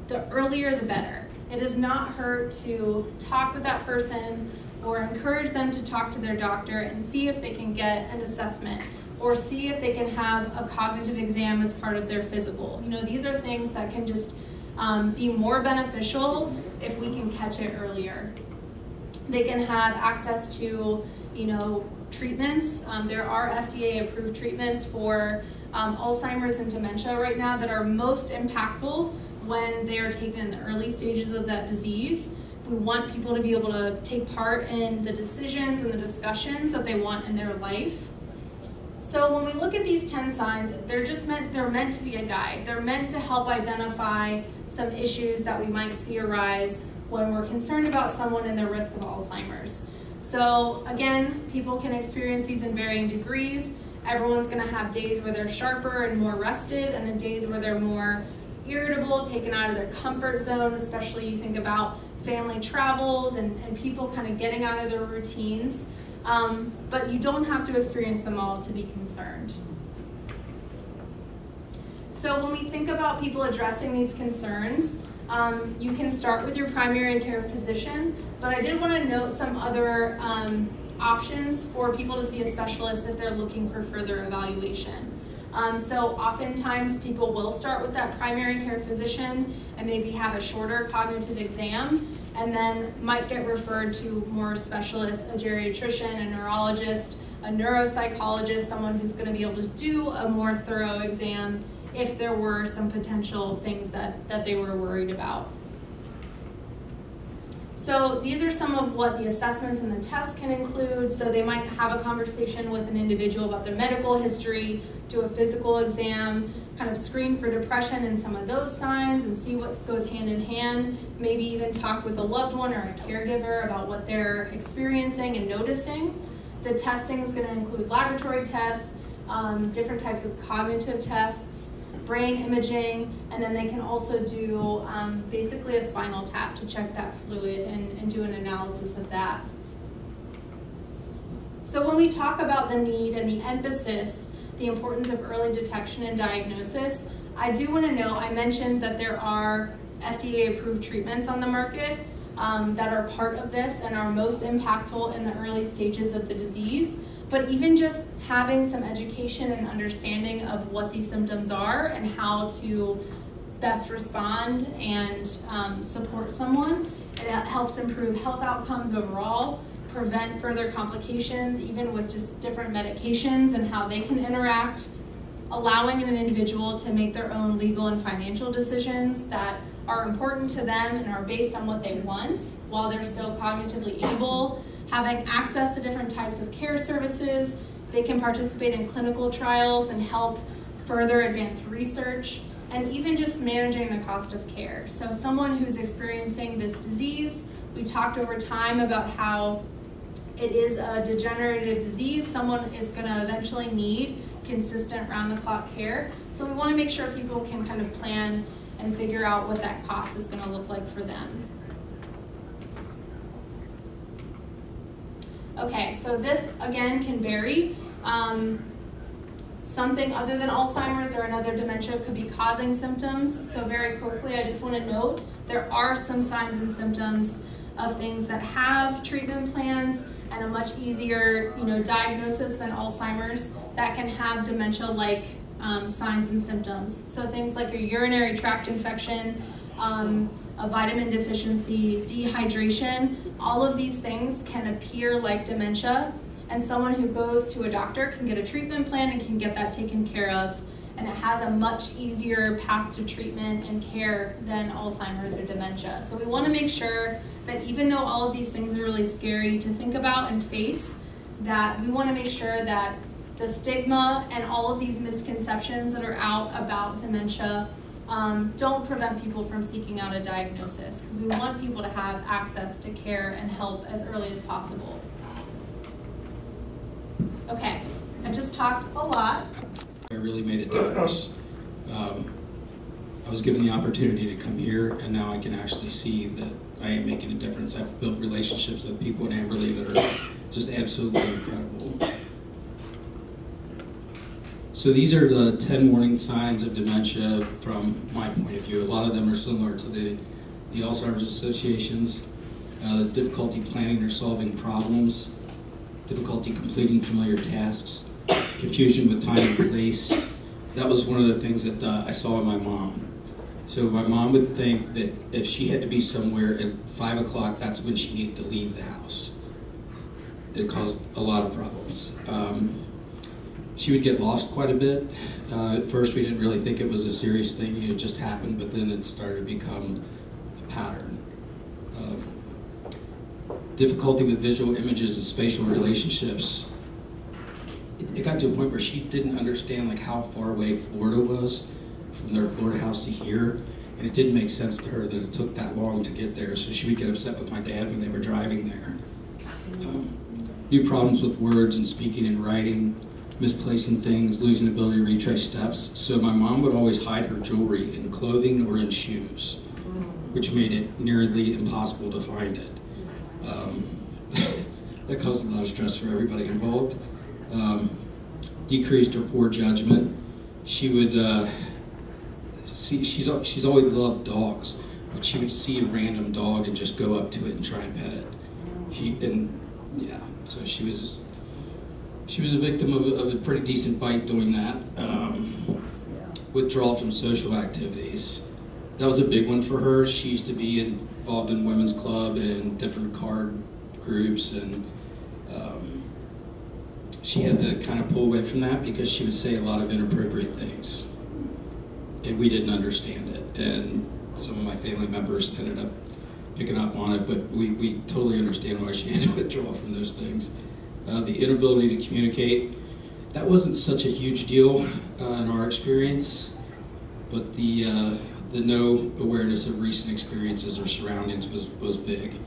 The earlier the better. It does not hurt to talk with that person or encourage them to talk to their doctor and see if they can get an assessment or see if they can have a cognitive exam as part of their physical. These are things that can just be more beneficial if we can catch it earlier. They can have access to, treatments. There are FDA-approved treatments for Alzheimer's and dementia right now that are most impactful when they are taken in the early stages of that disease. We want people to be able to take part in the decisions and the discussions that they want in their life. So when we look at these 10 signs, they're meant to be a guide. They're meant to help identify some issues that we might see arise when we're concerned about someone and their risk of Alzheimer's. So again, people can experience these in varying degrees. Everyone's gonna have days where they're sharper and more rested, and then days where they're more irritable, taken out of their comfort zone, especially you think about family travels and people kind of getting out of their routines. But you don't have to experience them all to be concerned. So when we think about people addressing these concerns, you can start with your primary care physician, but I did want to note some other options for people to see a specialist if they're looking for further evaluation. So oftentimes people will start with that primary care physician and maybe have a shorter cognitive exam, and then might get referred to more specialists, a geriatrician, a neurologist, a neuropsychologist, someone who's going to be able to do a more thorough exam if there were some potential things that they were worried about. So these are some of what the assessments and the tests can include. So they might have a conversation with an individual about their medical history, do a physical exam, kind of screen for depression and some of those signs and see what goes hand in hand, maybe even talk with a loved one or a caregiver about what they're experiencing and noticing. The testing is going to include laboratory tests, different types of cognitive tests, brain imaging, and then they can also do basically a spinal tap to check that fluid and do an analysis of that. So when we talk about the need and the emphasis, the importance of early detection and diagnosis, I do want to note, I mentioned that there are FDA-approved treatments on the market that are part of this and are most impactful in the early stages of the disease. But even just having some education and understanding of what these symptoms are and how to best respond and support someone, it helps improve health outcomes overall, prevent further complications, even with just different medications and how they can interact, allowing an individual to make their own legal and financial decisions that are important to them and are based on what they want while they're still cognitively able, having access to different types of care services. They can participate in clinical trials and help further advance research, and even just managing the cost of care. So someone who's experiencing this disease, we talked over time about how it is a degenerative disease. Someone is gonna eventually need consistent round-the-clock care. So we wanna make sure people can kind of plan and figure out what that cost is gonna look like for them. Okay, so this again can vary. Something other than Alzheimer's or another dementia could be causing symptoms. So very quickly, I just want to note there are some signs and symptoms of things that have treatment plans and a much easier, diagnosis than Alzheimer's that can have dementia-like signs and symptoms. So things like a urinary tract infection, a vitamin deficiency, dehydration, all of these things can appear like dementia, and someone who goes to a doctor can get a treatment plan and can get that taken care of, and it has a much easier path to treatment and care than Alzheimer's or dementia. So we want to make sure that even though all of these things are really scary to think about and face, that we want to make sure that the stigma and all of these misconceptions that are out about dementia don't prevent people from seeking out a diagnosis, because we want people to have access to care and help as early as possible. Okay, I just talked a lot. It really made a difference. I was given the opportunity to come here, and now I can actually see that I am making a difference. I've built relationships with people in Amberley that are just absolutely incredible. So these are the 10 warning signs of dementia from my point of view. A lot of them are similar to the Alzheimer's associations. Difficulty planning or solving problems, difficulty completing familiar tasks, confusion with time and place. That was one of the things that I saw in my mom. So my mom would think that if she had to be somewhere at 5 o'clock, that's when she needed to leave the house. It caused a lot of problems. She would get lost quite a bit. At first, we didn't really think it was a serious thing. It just happened, but then it started to become a pattern. Difficulty with visual images and spatial relationships. It got to a point where she didn't understand like how far away Florida was from their Florida house to here, and it didn't make sense to her that it took that long to get there, so she would get upset with my dad when they were driving there. New problems with words and speaking and writing, misplacing things, losing the ability to retrace steps. So my mom would always hide her jewelry in clothing or in shoes, which made it nearly impossible to find it. That caused a lot of stress for everybody involved. Decreased her poor judgment. She would she's always loved dogs, but she would see a random dog and just go up to it and try and pet it. So she was a victim of a pretty decent bite doing that. Withdrawal from social activities. That was a big one for her. She used to be involved in women's club and different card groups, and she had to kind of pull away from that because she would say a lot of inappropriate things, and we didn't understand it. And some of my family members ended up picking up on it, but we totally understand why she had to withdraw from those things. The inability to communicate, that wasn't such a huge deal in our experience, but the no awareness of recent experiences or surroundings was big.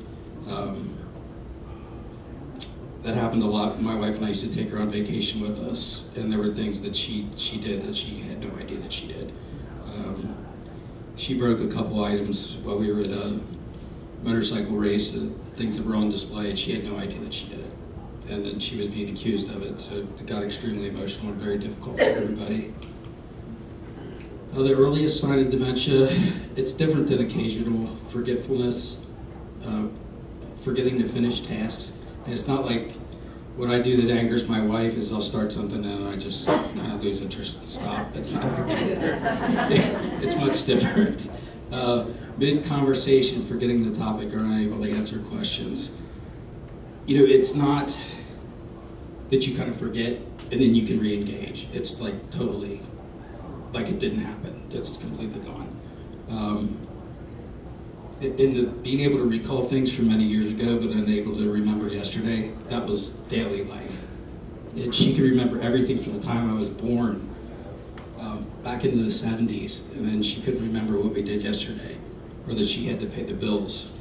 That happened a lot. My wife and I used to take her on vacation with us, and there were things that she did that she had no idea that she did. She broke a couple items while we were at a motorcycle race, things that were on display, and she had no idea that she did it. And then she was being accused of it, so it got extremely emotional and very difficult for everybody. The earliest sign of dementia, it's different than occasional forgetfulness, forgetting to finish tasks. And it's not like what I do that angers my wife is I'll start something and I just kind of lose interest and stop. It's not like that. It's much different. Mid-conversation, forgetting the topic or unable to answer questions. You know, it's not that you kind of forget and then you can re-engage. It's like totally like it didn't happen. It's completely gone. Being able to recall things from many years ago but unable to remember yesterday, that was daily life. And she could remember everything from the time I was born back into the 70s, and then she couldn't remember what we did yesterday or that she had to pay the bills.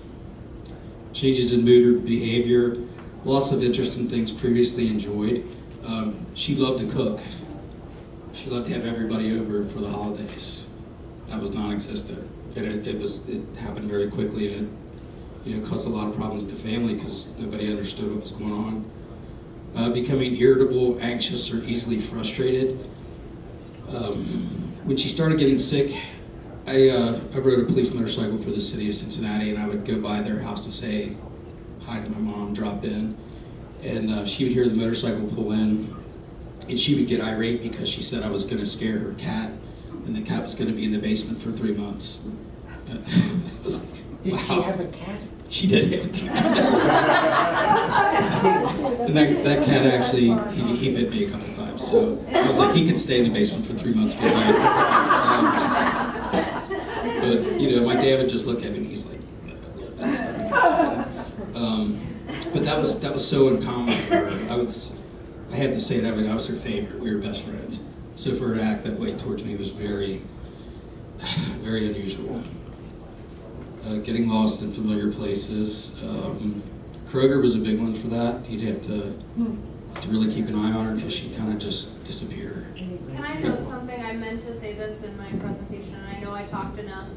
Changes in mood or behavior, loss of interest in things previously enjoyed. She loved to cook. She loved to have everybody over for the holidays. That was non-existent. And it happened very quickly, and it caused a lot of problems with the family because nobody understood what was going on. Becoming irritable, anxious, or easily frustrated. When she started getting sick, I rode a police motorcycle for the city of Cincinnati, and I would go by their house to say hi to my mom, drop in, and she would hear the motorcycle pull in, and she would get irate because she said I was going to scare her cat, and the cat was going to be in the basement for 3 months. I was like, Did wow. she have a cat? She did have a cat. And that cat actually, he bit me a couple times, so I was like, he could stay in the basement for 3 months. But my dad would just look at me and he's like, that's but that was so uncommon for her. I had to say it, I was her favorite. We were best friends. So for her to act that way towards me was very, very unusual. Getting lost in familiar places. Kroger was a big one for that. You'd have to really keep an eye on her because she'd kind of just disappear. Can I note something? I meant to say this in my presentation, and I know I talked enough,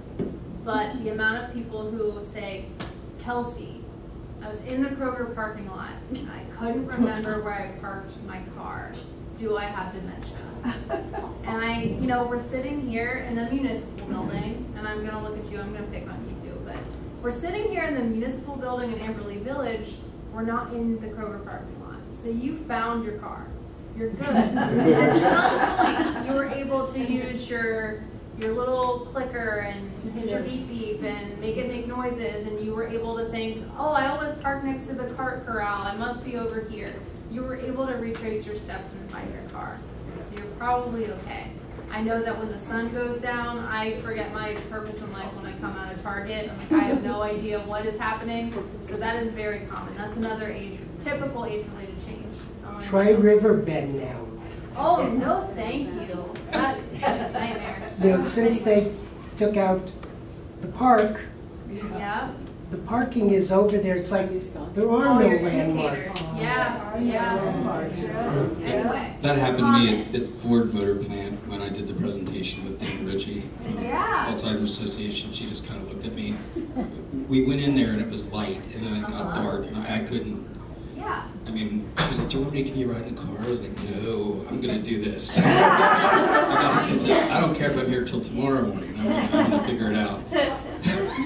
but the amount of people who say, Kelsey, I was in the Kroger parking lot. I couldn't remember where I parked my car. Do I have dementia? And we're sitting here in the municipal building, and I'm gonna look at you, I'm gonna pick on you too, but we're sitting here in the municipal building in Amberley Village. We're not in the Kroger parking lot. So you found your car. You're good. At some point, you were able to use your little clicker and hit your beep beep and make it make noises, and you were able to think, oh, I always parked next to the cart corral. I must be over here. You were able to retrace your steps and find your car. so you're probably okay. I know that when the sun goes down, I forget my purpose in life when I come out of Target. I'm like, I have no idea what is happening. So that is very common. That's another typical age-related change. Try Riverbend now. Oh, no, thank you. That is a nightmare. You know, since they took out the park, Yeah. the parking is over there. It's like there are All no your landmarks. indicators. Yeah. Anyway. That happened to me at Ford Motor Plant when I did the presentation with Dan Ritchie from the Yeah. Alzheimer Association. She just kind of looked at me. We went in there and it was light, and then it got dark, and I couldn't. Yeah. I mean, she was like, "Do you want me to give you a ride in the car?" I was like, "No, I'm gonna do this. I gotta get this. I don't care if I'm here till tomorrow morning. I'm gonna figure it out."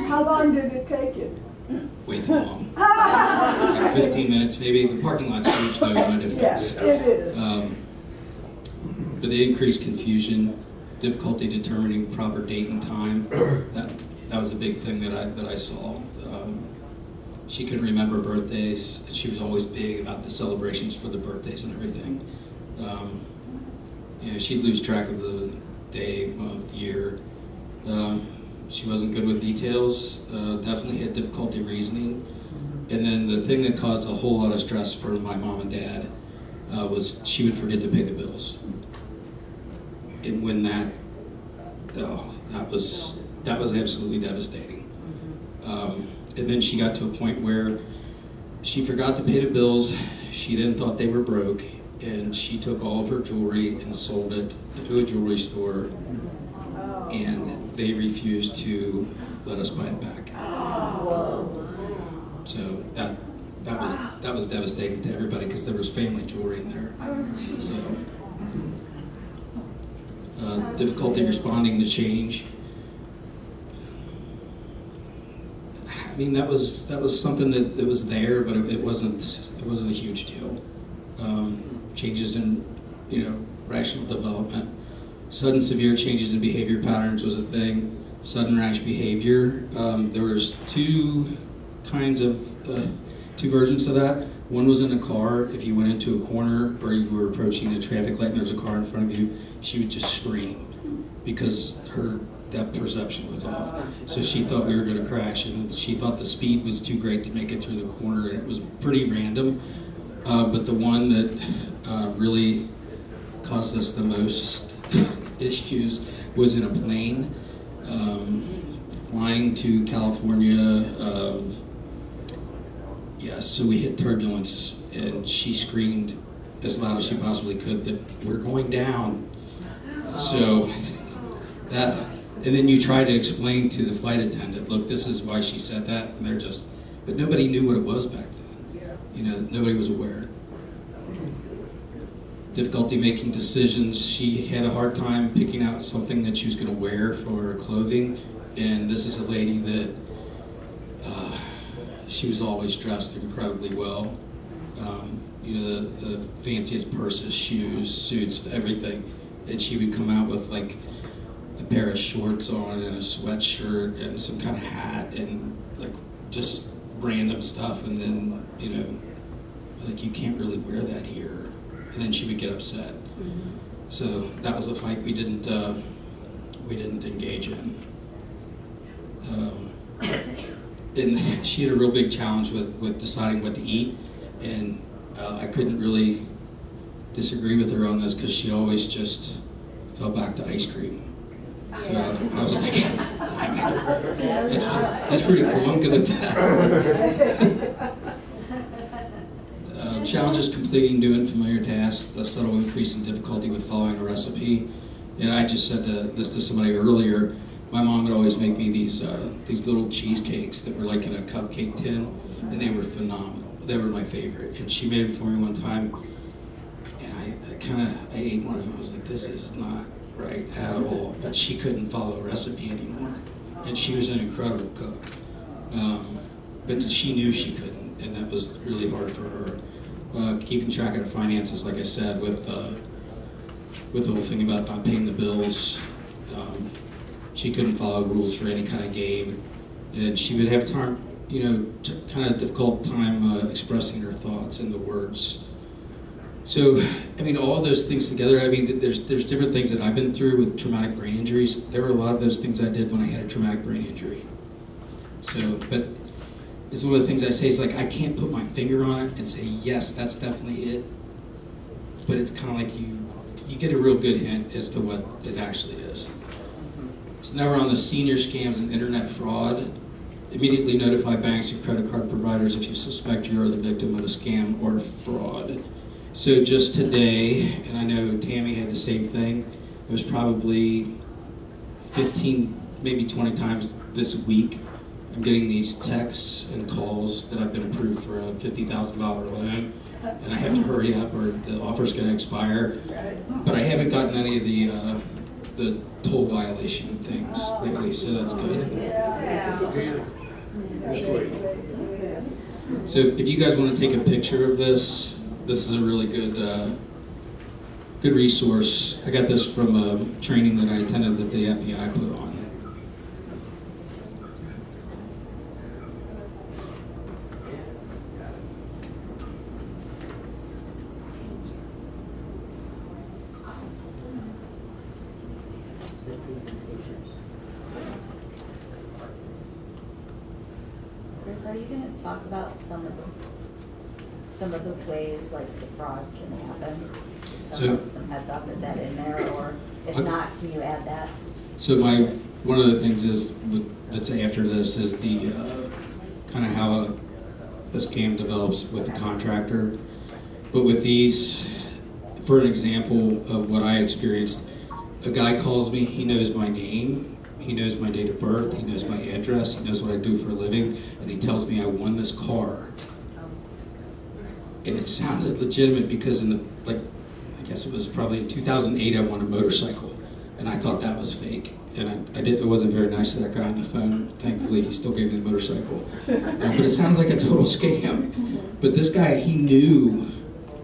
How long did it take it? Way too long. Like 15 minutes maybe. The parking lot's huge though, no difference. Yes, it is. But the increased confusion, difficulty determining proper date and time, that was a big thing that I saw. She couldn't remember birthdays, and she was always big about the celebrations for the birthdays and everything. You know, she'd lose track of the day, month, year. She wasn't good with details, definitely had difficulty reasoning. And then the thing that caused a whole lot of stress for my mom and dad was she would forget to pay the bills. And when that was absolutely devastating. And then she got to a point where she forgot to pay the bills. She then thought they were broke, and she took all of her jewelry and sold it to a jewelry store, and they refused to let us buy it back. So that was devastating to everybody because there was family jewelry in there. So difficulty responding to change. I mean, that was something that was there, but it wasn't a huge deal. Changes in, rational development. Sudden severe changes in behavior patterns was a thing. Sudden rash behavior. There was two versions of that. One was in a car. If you went into a corner or you were approaching a traffic light and there was a car in front of you, she would just scream because her depth perception was off. So she thought we were going to crash, and she thought the speed was too great to make it through the corner, and it was pretty random. But the one that really caused us the most issues was in a plane, flying to California. So we hit turbulence, and she screamed as loud as she possibly could that we're going down. So that, and then you try to explain to the flight attendant, look, this is why she said that, and they're just, but nobody knew what it was back then. Nobody was aware. Difficulty making decisions. She had a hard time picking out something that she was going to wear for her clothing, and this is a lady that she was always dressed incredibly well. The fanciest purses, shoes, suits, everything, and she would come out with like a pair of shorts on and a sweatshirt and some kind of hat and like just random stuff, and then like you can't really wear that here, and then she would get upset. So that was a fight we didn't engage in. And she had a real big challenge with deciding what to eat, and I couldn't really disagree with her on this because she always just fell back to ice cream. So I was like, that's pretty cool, I'm good with that. Challenges completing new and familiar tasks, the subtle increase in difficulty with following a recipe. And I just said this to somebody earlier. My mom would always make me these little cheesecakes that were like in a cupcake tin, and they were phenomenal. They were my favorite. And she made them for me one time, and I ate one of them. I was like, this is not right at all. But she couldn't follow a recipe anymore, and she was an incredible cook. But she knew she couldn't, and that was really hard for her. Keeping track of finances, like I said, with the whole thing about not paying the bills. She couldn't follow rules for any kind of game, and she would have time, kind of difficult time expressing her thoughts in the words. So, I mean, all those things together, I mean, there's different things that I've been through with traumatic brain injuries. There were a lot of those things I did when I had a traumatic brain injury. So, but it's one of the things I say is like, I can't put my finger on it and say, yes, that's definitely it. But it's kind of like you get a real good hint as to what it actually is. So now we're on the senior scams and internet fraud. Immediately notify banks and credit card providers if you suspect you are the victim of a scam or fraud. So just today, and I know Tammy had the same thing, it was probably 15, maybe 20 times this week. I'm getting these texts and calls that I've been approved for a $50,000 loan, and I have to hurry up or the offer's going to expire. But I haven't gotten any of the toll violation things lately, so that's good. So if you guys want to take a picture of this, this is a really good good resource. I got this from a training that I attended that the FBI put on. Chris, are you going to talk about some of the ways like the fraud can happen? So, some heads up, is that in there, or if not, can you add that? So one of the things is that's after this is the kind of how the scam develops with the contractor. But with these, for an example of what I experienced, a guy calls me, he knows my name, he knows my date of birth, he knows my address, he knows what I do for a living, and he tells me I won this car. And it sounded legitimate because in the, like, I guess it was probably in 2008 I won a motorcycle, and I thought that was fake. And it wasn't very nice to that guy on the phone. Thankfully, he still gave me the motorcycle. But it sounded like a total scam. But this guy, he knew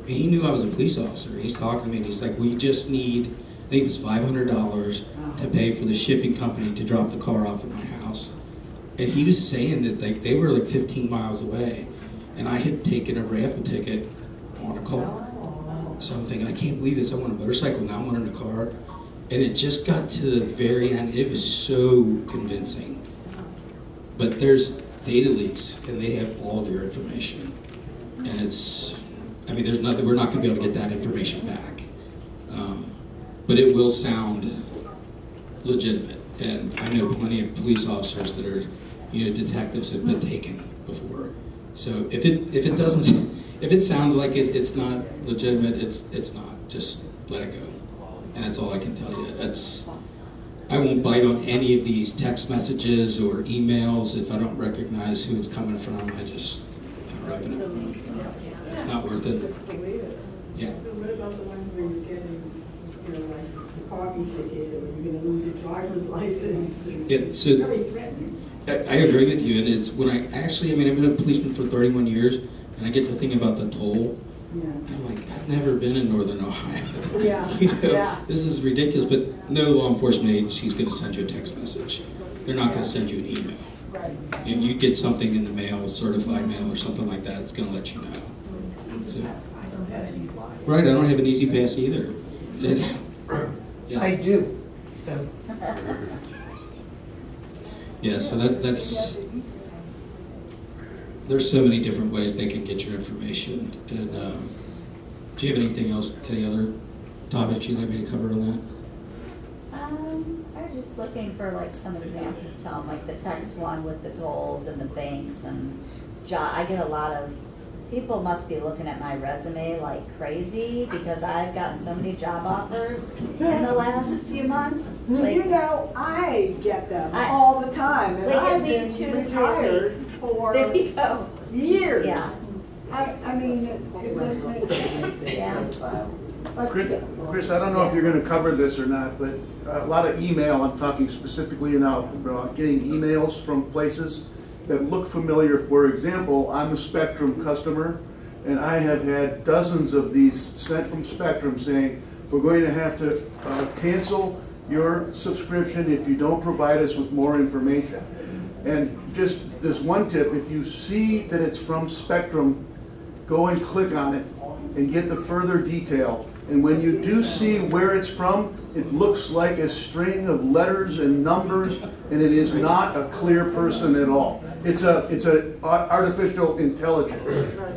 I was a police officer. He's talking to me, and he's like, we just need, I think it was $500 to pay for the shipping company to drop the car off at my house. And he was saying that they were like 15 miles away, and I had taken a raffle ticket on a car. So I'm thinking, I can't believe this. I want a motorcycle, now I'm wanting a car. And it just got to the very end. It was so convincing. But there's data leaks, and they have all of your information. And it's, I mean, there's nothing, we're not going to be able to get that information back. But it will sound legitimate. And I know plenty of police officers that are, detectives have been taken before. So if it sounds like it's not legitimate, it's not. Just let it go. And that's all I can tell you. I won't bite on any of these text messages or emails if I don't recognize who it's coming from. I just wrap it up. It's not worth it. Yeah. What about the ones where you're getting, like a parking ticket, or you're going to lose your driver's license? Yeah, so Very threatening. I agree with you, and it's when I've been a policeman for 31 years, and I get to think about the toll. Yes. I'm like, I've never been in Northern Ohio. Yeah. This is ridiculous, but no law enforcement agency is going to send you a text message. They're not going to send you an email. Right. And you get something in the mail, certified mail or something like that, it's going to let you know. So, right, I don't have an easy pass either. Yeah. I do. So Yeah, so that's there's so many different ways they can get your information. And do you have anything else, any other topics you'd like me to cover on that? I was just looking for like some examples, Tom, like the text one with the tolls and the banks and I get a lot of people must be looking at my resume like crazy because I've gotten so many job offers in the last few months. Like, I get them all the time, and like I've at least been 2 to 3 retired weeks. for There you go. years. Yeah. I mean, it doesn't make sense. Yeah. Chris, I don't know if you're going to cover this or not, but a lot of email, I'm talking specifically now about getting emails from places that look familiar. For example, I'm a Spectrum customer, and I have had dozens of these sent from Spectrum saying, we're going to have to cancel your subscription if you don't provide us with more information. And just this one tip, if you see that it's from Spectrum, go and click on it and get the further detail. And when you do see where it's from, it looks like a string of letters and numbers, and it is not a clear person at all. It's a artificial intelligence.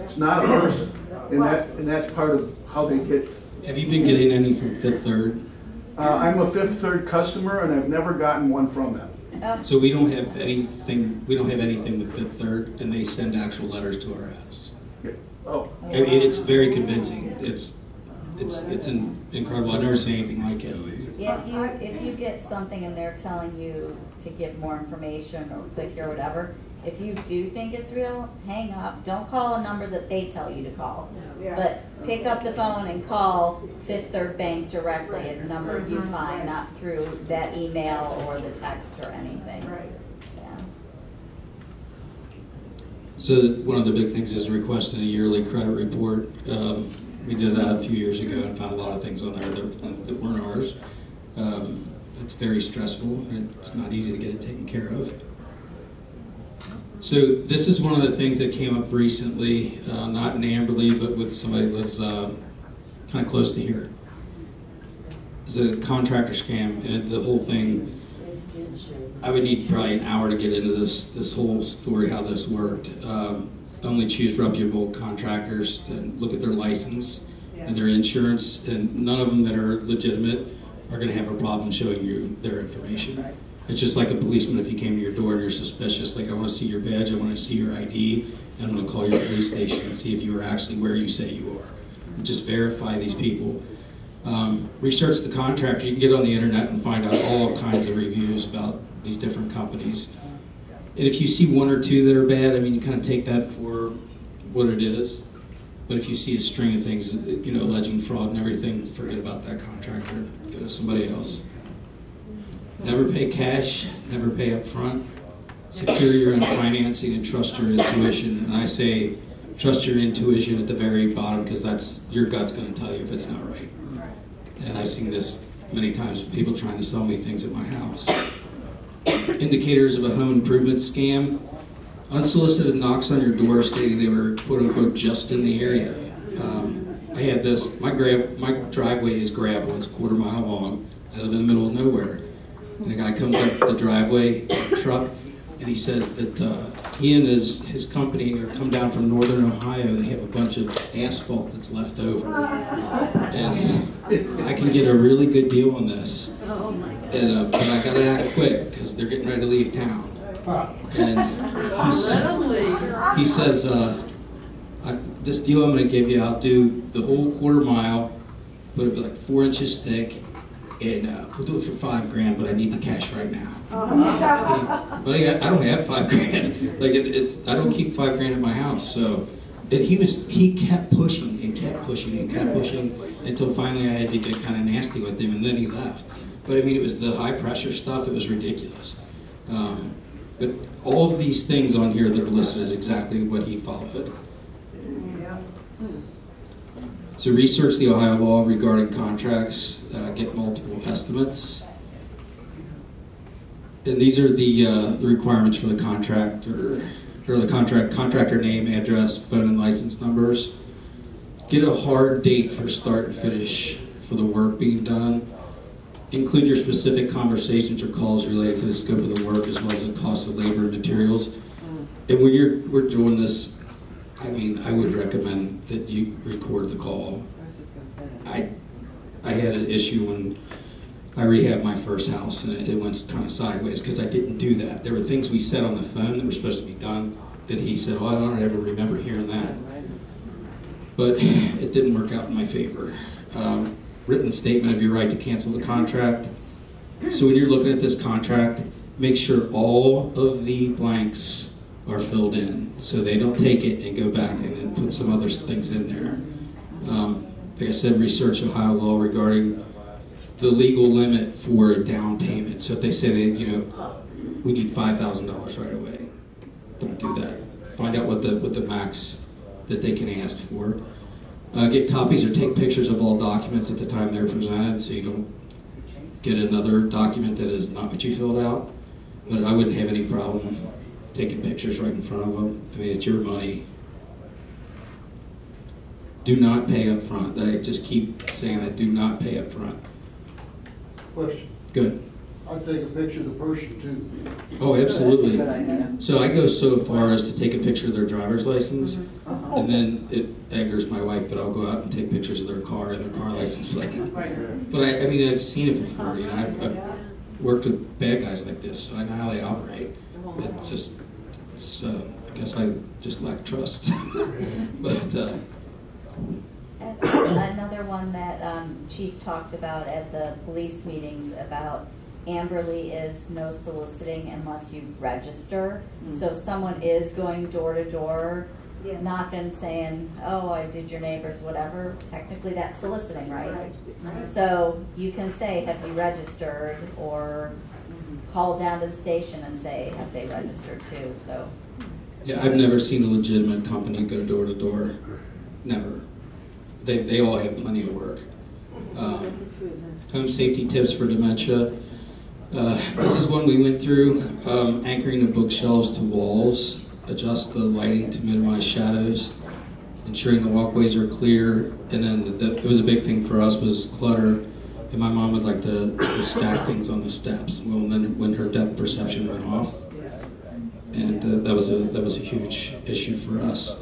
It's not a person, and that's part of how they get. Have you been getting any from Fifth Third? I'm a Fifth Third customer, and I've never gotten one from them. So we don't have anything. We don't have anything with Fifth Third, and they send actual letters to our house. Oh. I mean, it's very convincing. It's incredible. I've never seen anything like it. If you get something and they're telling you to give more information or click here or whatever, if you do think it's real, hang up. Don't call a number that they tell you to call. But pick up the phone and call Fifth Third Bank directly at a number you find, not through that email or the text or anything. Right. Yeah. So one of the big things is requesting a yearly credit report. We did that a few years ago and found a lot of things on there that weren't ours. It's very stressful, and it's not easy to get it taken care of. So this is one of the things that came up recently, not in Amberley, but with somebody that was kind of close to here. It's a contractor scam, and the whole thing, I would need probably an hour to get into this whole story, how this worked. Only choose reputable contractors and look at their license and their insurance, and none of them that are legitimate are going to have a problem showing you their information. It's just like a policeman if you came to your door and you're suspicious, like I want to see your badge, I want to see your ID, and I'm going to call your police station and see if you are actually where you say you are. And just verify these people. Research the contractor. You can get on the internet and find out all kinds of reviews about these different companies. And if you see one or two that are bad, I mean, you kind of take that for what it is. But if you see a string of things, you know, alleging fraud and everything, forget about that contractor. Go to somebody else. Never pay cash, never pay up front. Secure your own financing and trust your intuition. And I say trust your intuition at the very bottom, because that's your gut's going to tell you if it's not right. And I've seen this many times with people trying to sell me things at my house. Indicators of a home improvement scam. Unsolicited knocks on your door stating they were quote unquote just in the area. I had this, my driveway is gravel, it's a quarter mile long. I live in the middle of nowhere. And a guy comes up the driveway, truck, and he says that he and his company are come down from northern Ohio. They have a bunch of asphalt that's left over. And I can get a really good deal on this. And, but I gotta act quick because they're getting ready to leave town. And he says, this deal I'm gonna give you, I'll do the whole quarter mile, but it'll be like 4 inches thick. And we'll do it for $5 but I need the cash right now. But I don't have $5. Like I don't keep $5 in my house. So he kept pushing and kept pushing and kept pushing until finally I had to get kind of nasty with him, and then he left. But I mean, it was the high pressure stuff. It was ridiculous. But all of these things on here that are listed is exactly what he followed. So research the Ohio law regarding contracts, get multiple estimates. And these are the requirements for the contractor, or the contractor name, address, phone, and license numbers. Get a hard date for start and finish for the work being done. Include your specific conversations or calls related to the scope of the work, as well as the cost of labor and materials. And when we're doing this, I mean, I would recommend that you record the call. I had an issue when I rehabbed my first house, and it went kind of sideways because I didn't do that. There were things we said on the phone that were supposed to be done that he said, "Oh, I don't ever remember hearing that." But it didn't work out in my favor. Written statement of your right to cancel the contract. So when you're looking at this contract, make sure all of the blanks are filled in, so they don't take it and go back and then put some other things in there. Like I said, research Ohio law regarding the legal limit for a down payment. So if they say we need $5,000 right away, don't do that. Find out what the max that they can ask for. Get copies or take pictures of all documents at the time they're presented, so you don't get another document that is not what you filled out. But I wouldn't have any problem taking pictures right in front of them. I mean, it's your money. Do not pay up front. I just keep saying that. Do not pay up front. Question. Good. I'll take a picture of the person too. Oh, absolutely. That's a good idea. So I go so far as to take a picture of their driver's license, Mm-hmm. and then it angers my wife, but I'll go out and take pictures of their car and their car license plate. But I mean, I've seen it before. You know, I've worked with bad guys like this, so I know how they operate. It's just, I guess I just lack trust. But Another one that Chief talked about at the police meetings about Amberley is no soliciting unless you register. So if someone is going door to door, knocking, saying, "Oh, I did your neighbor's whatever," technically that's soliciting, right? So you can say, "Have you registered?" or call down to the station and say, "Have they registered too?" So. yeah, I've never seen a legitimate company go door to door. Never. They all have plenty of work. Home safety tips for dementia. This is one we went through. Anchoring the bookshelves to walls. Adjust the lighting to minimize shadows. Ensuring the walkways are clear. And then it was a big thing for us was clutter. And my mom would like to stack things on the steps. Well, then when her depth perception went off, and that was a huge issue for us.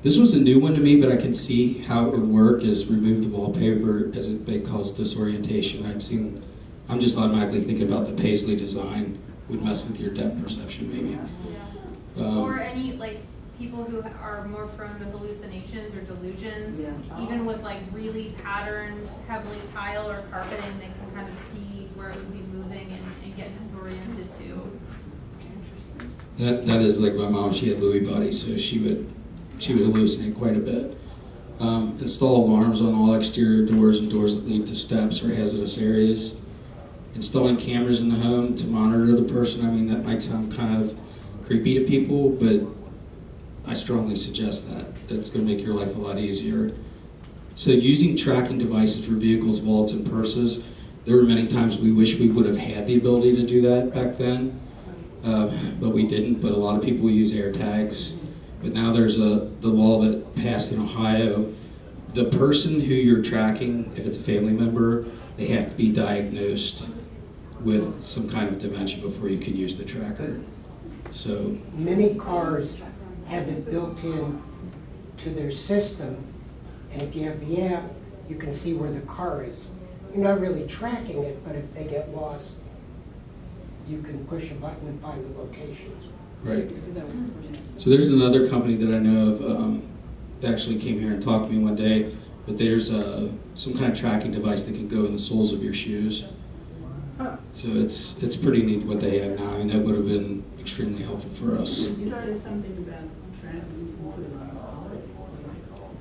This was a new one to me, but I can see how it would work. Is remove the wallpaper as it may cause disorientation. I'm just automatically thinking about the Paisley design would mess with your depth perception, maybe. Or any like people who are more prone to hallucinations or delusions, even with like really patterned, heavily tile or carpeting, they can kind of see where it would be moving and get disoriented too. Interesting. That is like my mom. She had Lewy body, so she would hallucinate quite a bit. Install alarms on all exterior doors and doors that lead to steps or hazardous areas. Installing cameras in the home to monitor the person. I mean, that might sound kind of creepy to people, but I strongly suggest that. That's going to make your life a lot easier. So using tracking devices for vehicles, wallets, and purses. There were many times we wish we would have had the ability to do that back then, but we didn't. But a lot of people use AirTags. But now there's the law that passed in Ohio. The person who you're tracking, if it's a family member, they have to be diagnosed with some kind of dementia before you can use the tracker. So Many cars have it built in to their system, and if you have the app, you can see where the car is. You're not really tracking it, but if they get lost, you can push a button and find the location. right. So there's another company that I know of that actually came here and talked to me one day, but there's some kind of tracking device that can go in the soles of your shoes. So it's pretty neat what they have now. I mean, that would have been extremely helpful for us. You said something about traveling.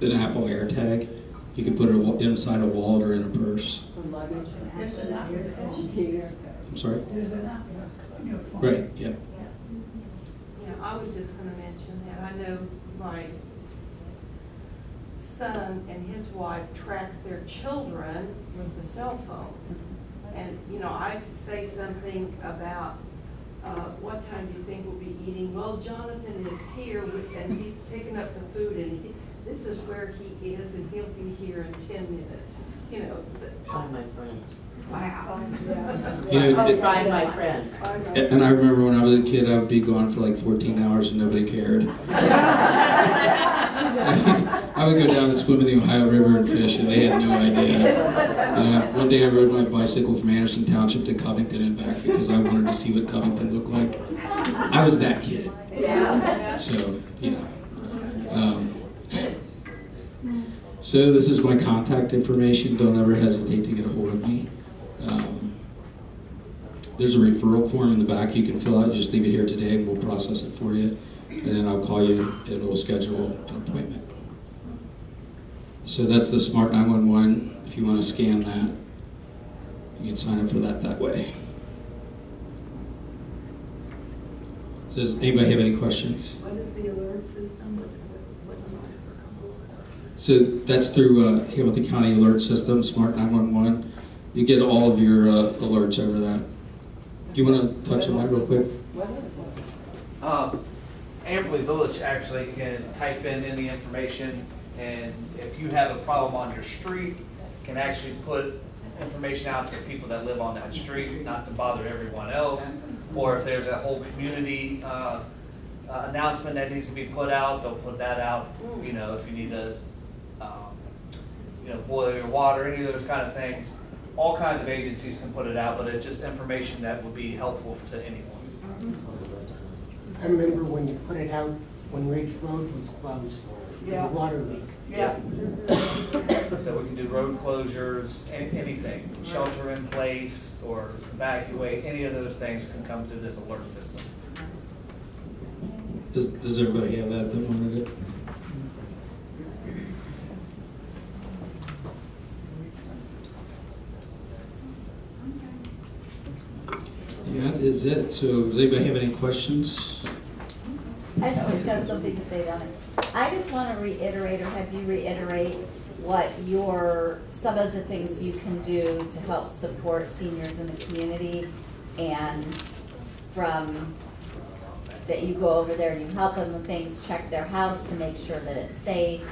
An Apple AirTag, you can put it inside a wallet or in a purse. I'm sorry? Right, yeah. Yeah, I was just going to mention that. I know my son and his wife track their children with the cell phone. And, you know, I could say something about what time do you think we'll be eating? Well, Jonathan is here and he's picking up the food and this is where he is and he'll be here in 10 minutes. You know. Find my friends. Wow. You know, I'll find my friends. And I remember when I was a kid, I would be gone for like 14 hours and nobody cared. I would go down and swim in the Ohio River and fish, and they had no idea. You know, one day I rode my bicycle from Anderson Township to Covington and back because I wanted to see what Covington looked like. I was that kid. So, yeah. So this is my contact information. Don't ever hesitate to get a hold of me. There's a referral form in the back you can fill out. You just leave it here today and we'll process it for you. And then I'll call you and we'll schedule an appointment. So that's the Smart 911. If you want to scan that, you can sign up for that way. So does anybody have any questions? What is the alert system? So that's through Hamilton County Alert System, Smart 911. You get all of your alerts over that. Do you want to touch on that real quick? Amberley Village actually can type in any information, and if you have a problem on your street, can actually put information out to people that live on that street, not to bother everyone else. Or if there's a whole community announcement that needs to be put out, they'll put that out. You know, if you need to, boil your water, any of those kind of things. All kinds of agencies can put it out, but it's just information that would be helpful to anyone. I remember when you put it out when Ridge Road was closed, the water leak. Yeah. So we can do road closures, anything, shelter in place or evacuate, any of those things can come through this alert system. Does everybody have that wanted it? That is it. So does anybody have any questions? I always got something to say, Dominic. I just want to reiterate, or have you reiterate, what some of the things you can do to help support seniors in the community, and from that you go over there and you help them with things, check their house to make sure that it's safe.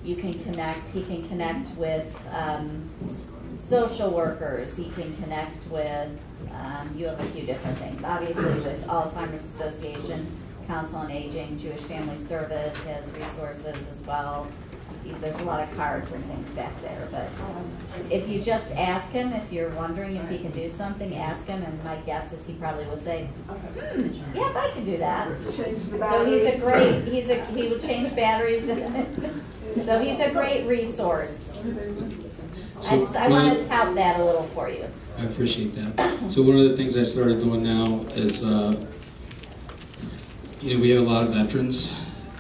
You can connect, he can connect with social workers, he can connect with, you have a few different things. Obviously with Alzheimer's Association, Council on Aging, Jewish Family Service has resources as well. There's a lot of cards and things back there, but if you just ask him, if you're wondering if he can do something, ask him, and my guess is he probably will say, yeah, I can do that. So he's a great, he will change batteries, so he's a great resource. I want to tout that a little for you. I appreciate that. So one of the things I started doing now is, we have a lot of veterans,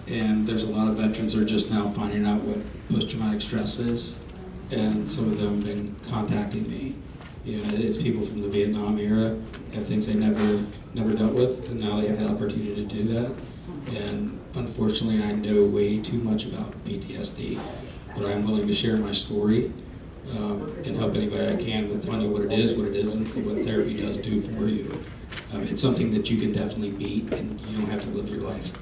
and there's a lot of veterans that are just now finding out what post-traumatic stress is, and some of them have been contacting me. It's people from the Vietnam era, have things they never dealt with, and now they have the opportunity to do that. And unfortunately, I know way too much about PTSD, but I'm willing to share my story and help anybody I can with finding what it is, what it isn't, and what therapy does do for you. It's something that you can definitely beat, and you don't have to live your life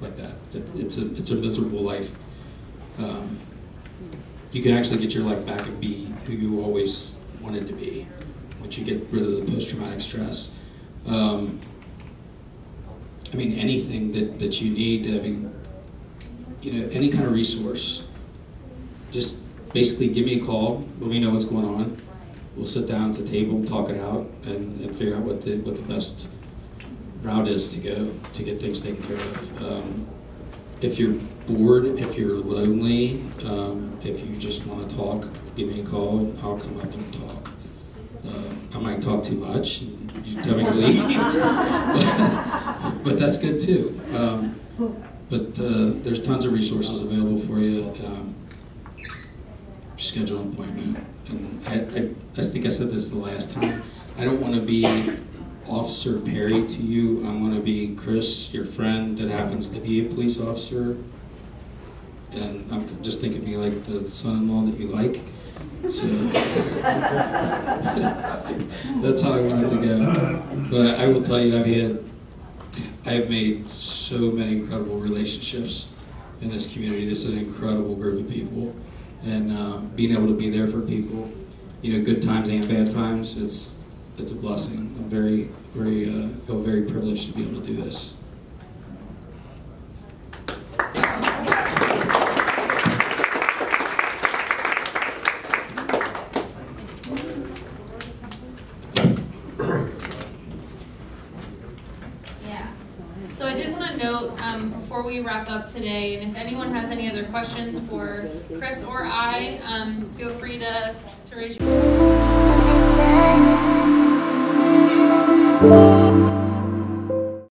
like that. It's a miserable life. You can actually get your life back and be who you always wanted to be once you get rid of the post-traumatic stress. Anything that you need, any kind of resource, just basically give me a call, let me know what's going on. We'll sit down at the table, talk it out, and figure out what the best route is to go to get things taken care of. If you're bored, if you're lonely, if you just want to talk, give me a call. I'll come up and talk. I might talk too much. You tell me to leave, but that's good too. But there's tons of resources available for you. Schedule an appointment. And I think I said this the last time. I don't want to be Officer Perry to you. I want to be Chris, your friend that happens to be a police officer. And I'm just thinking of me like the son-in-law that you like. So that's how I wanted to go. But I will tell you, I've made so many incredible relationships in this community. This is an incredible group of people. And being able to be there for people, good times and bad times, it's a blessing. I'm feel very privileged to be able to do this. So I did want to note before we wrap up today, and if anyone has any other questions for Chris or I, feel free to raise your hand.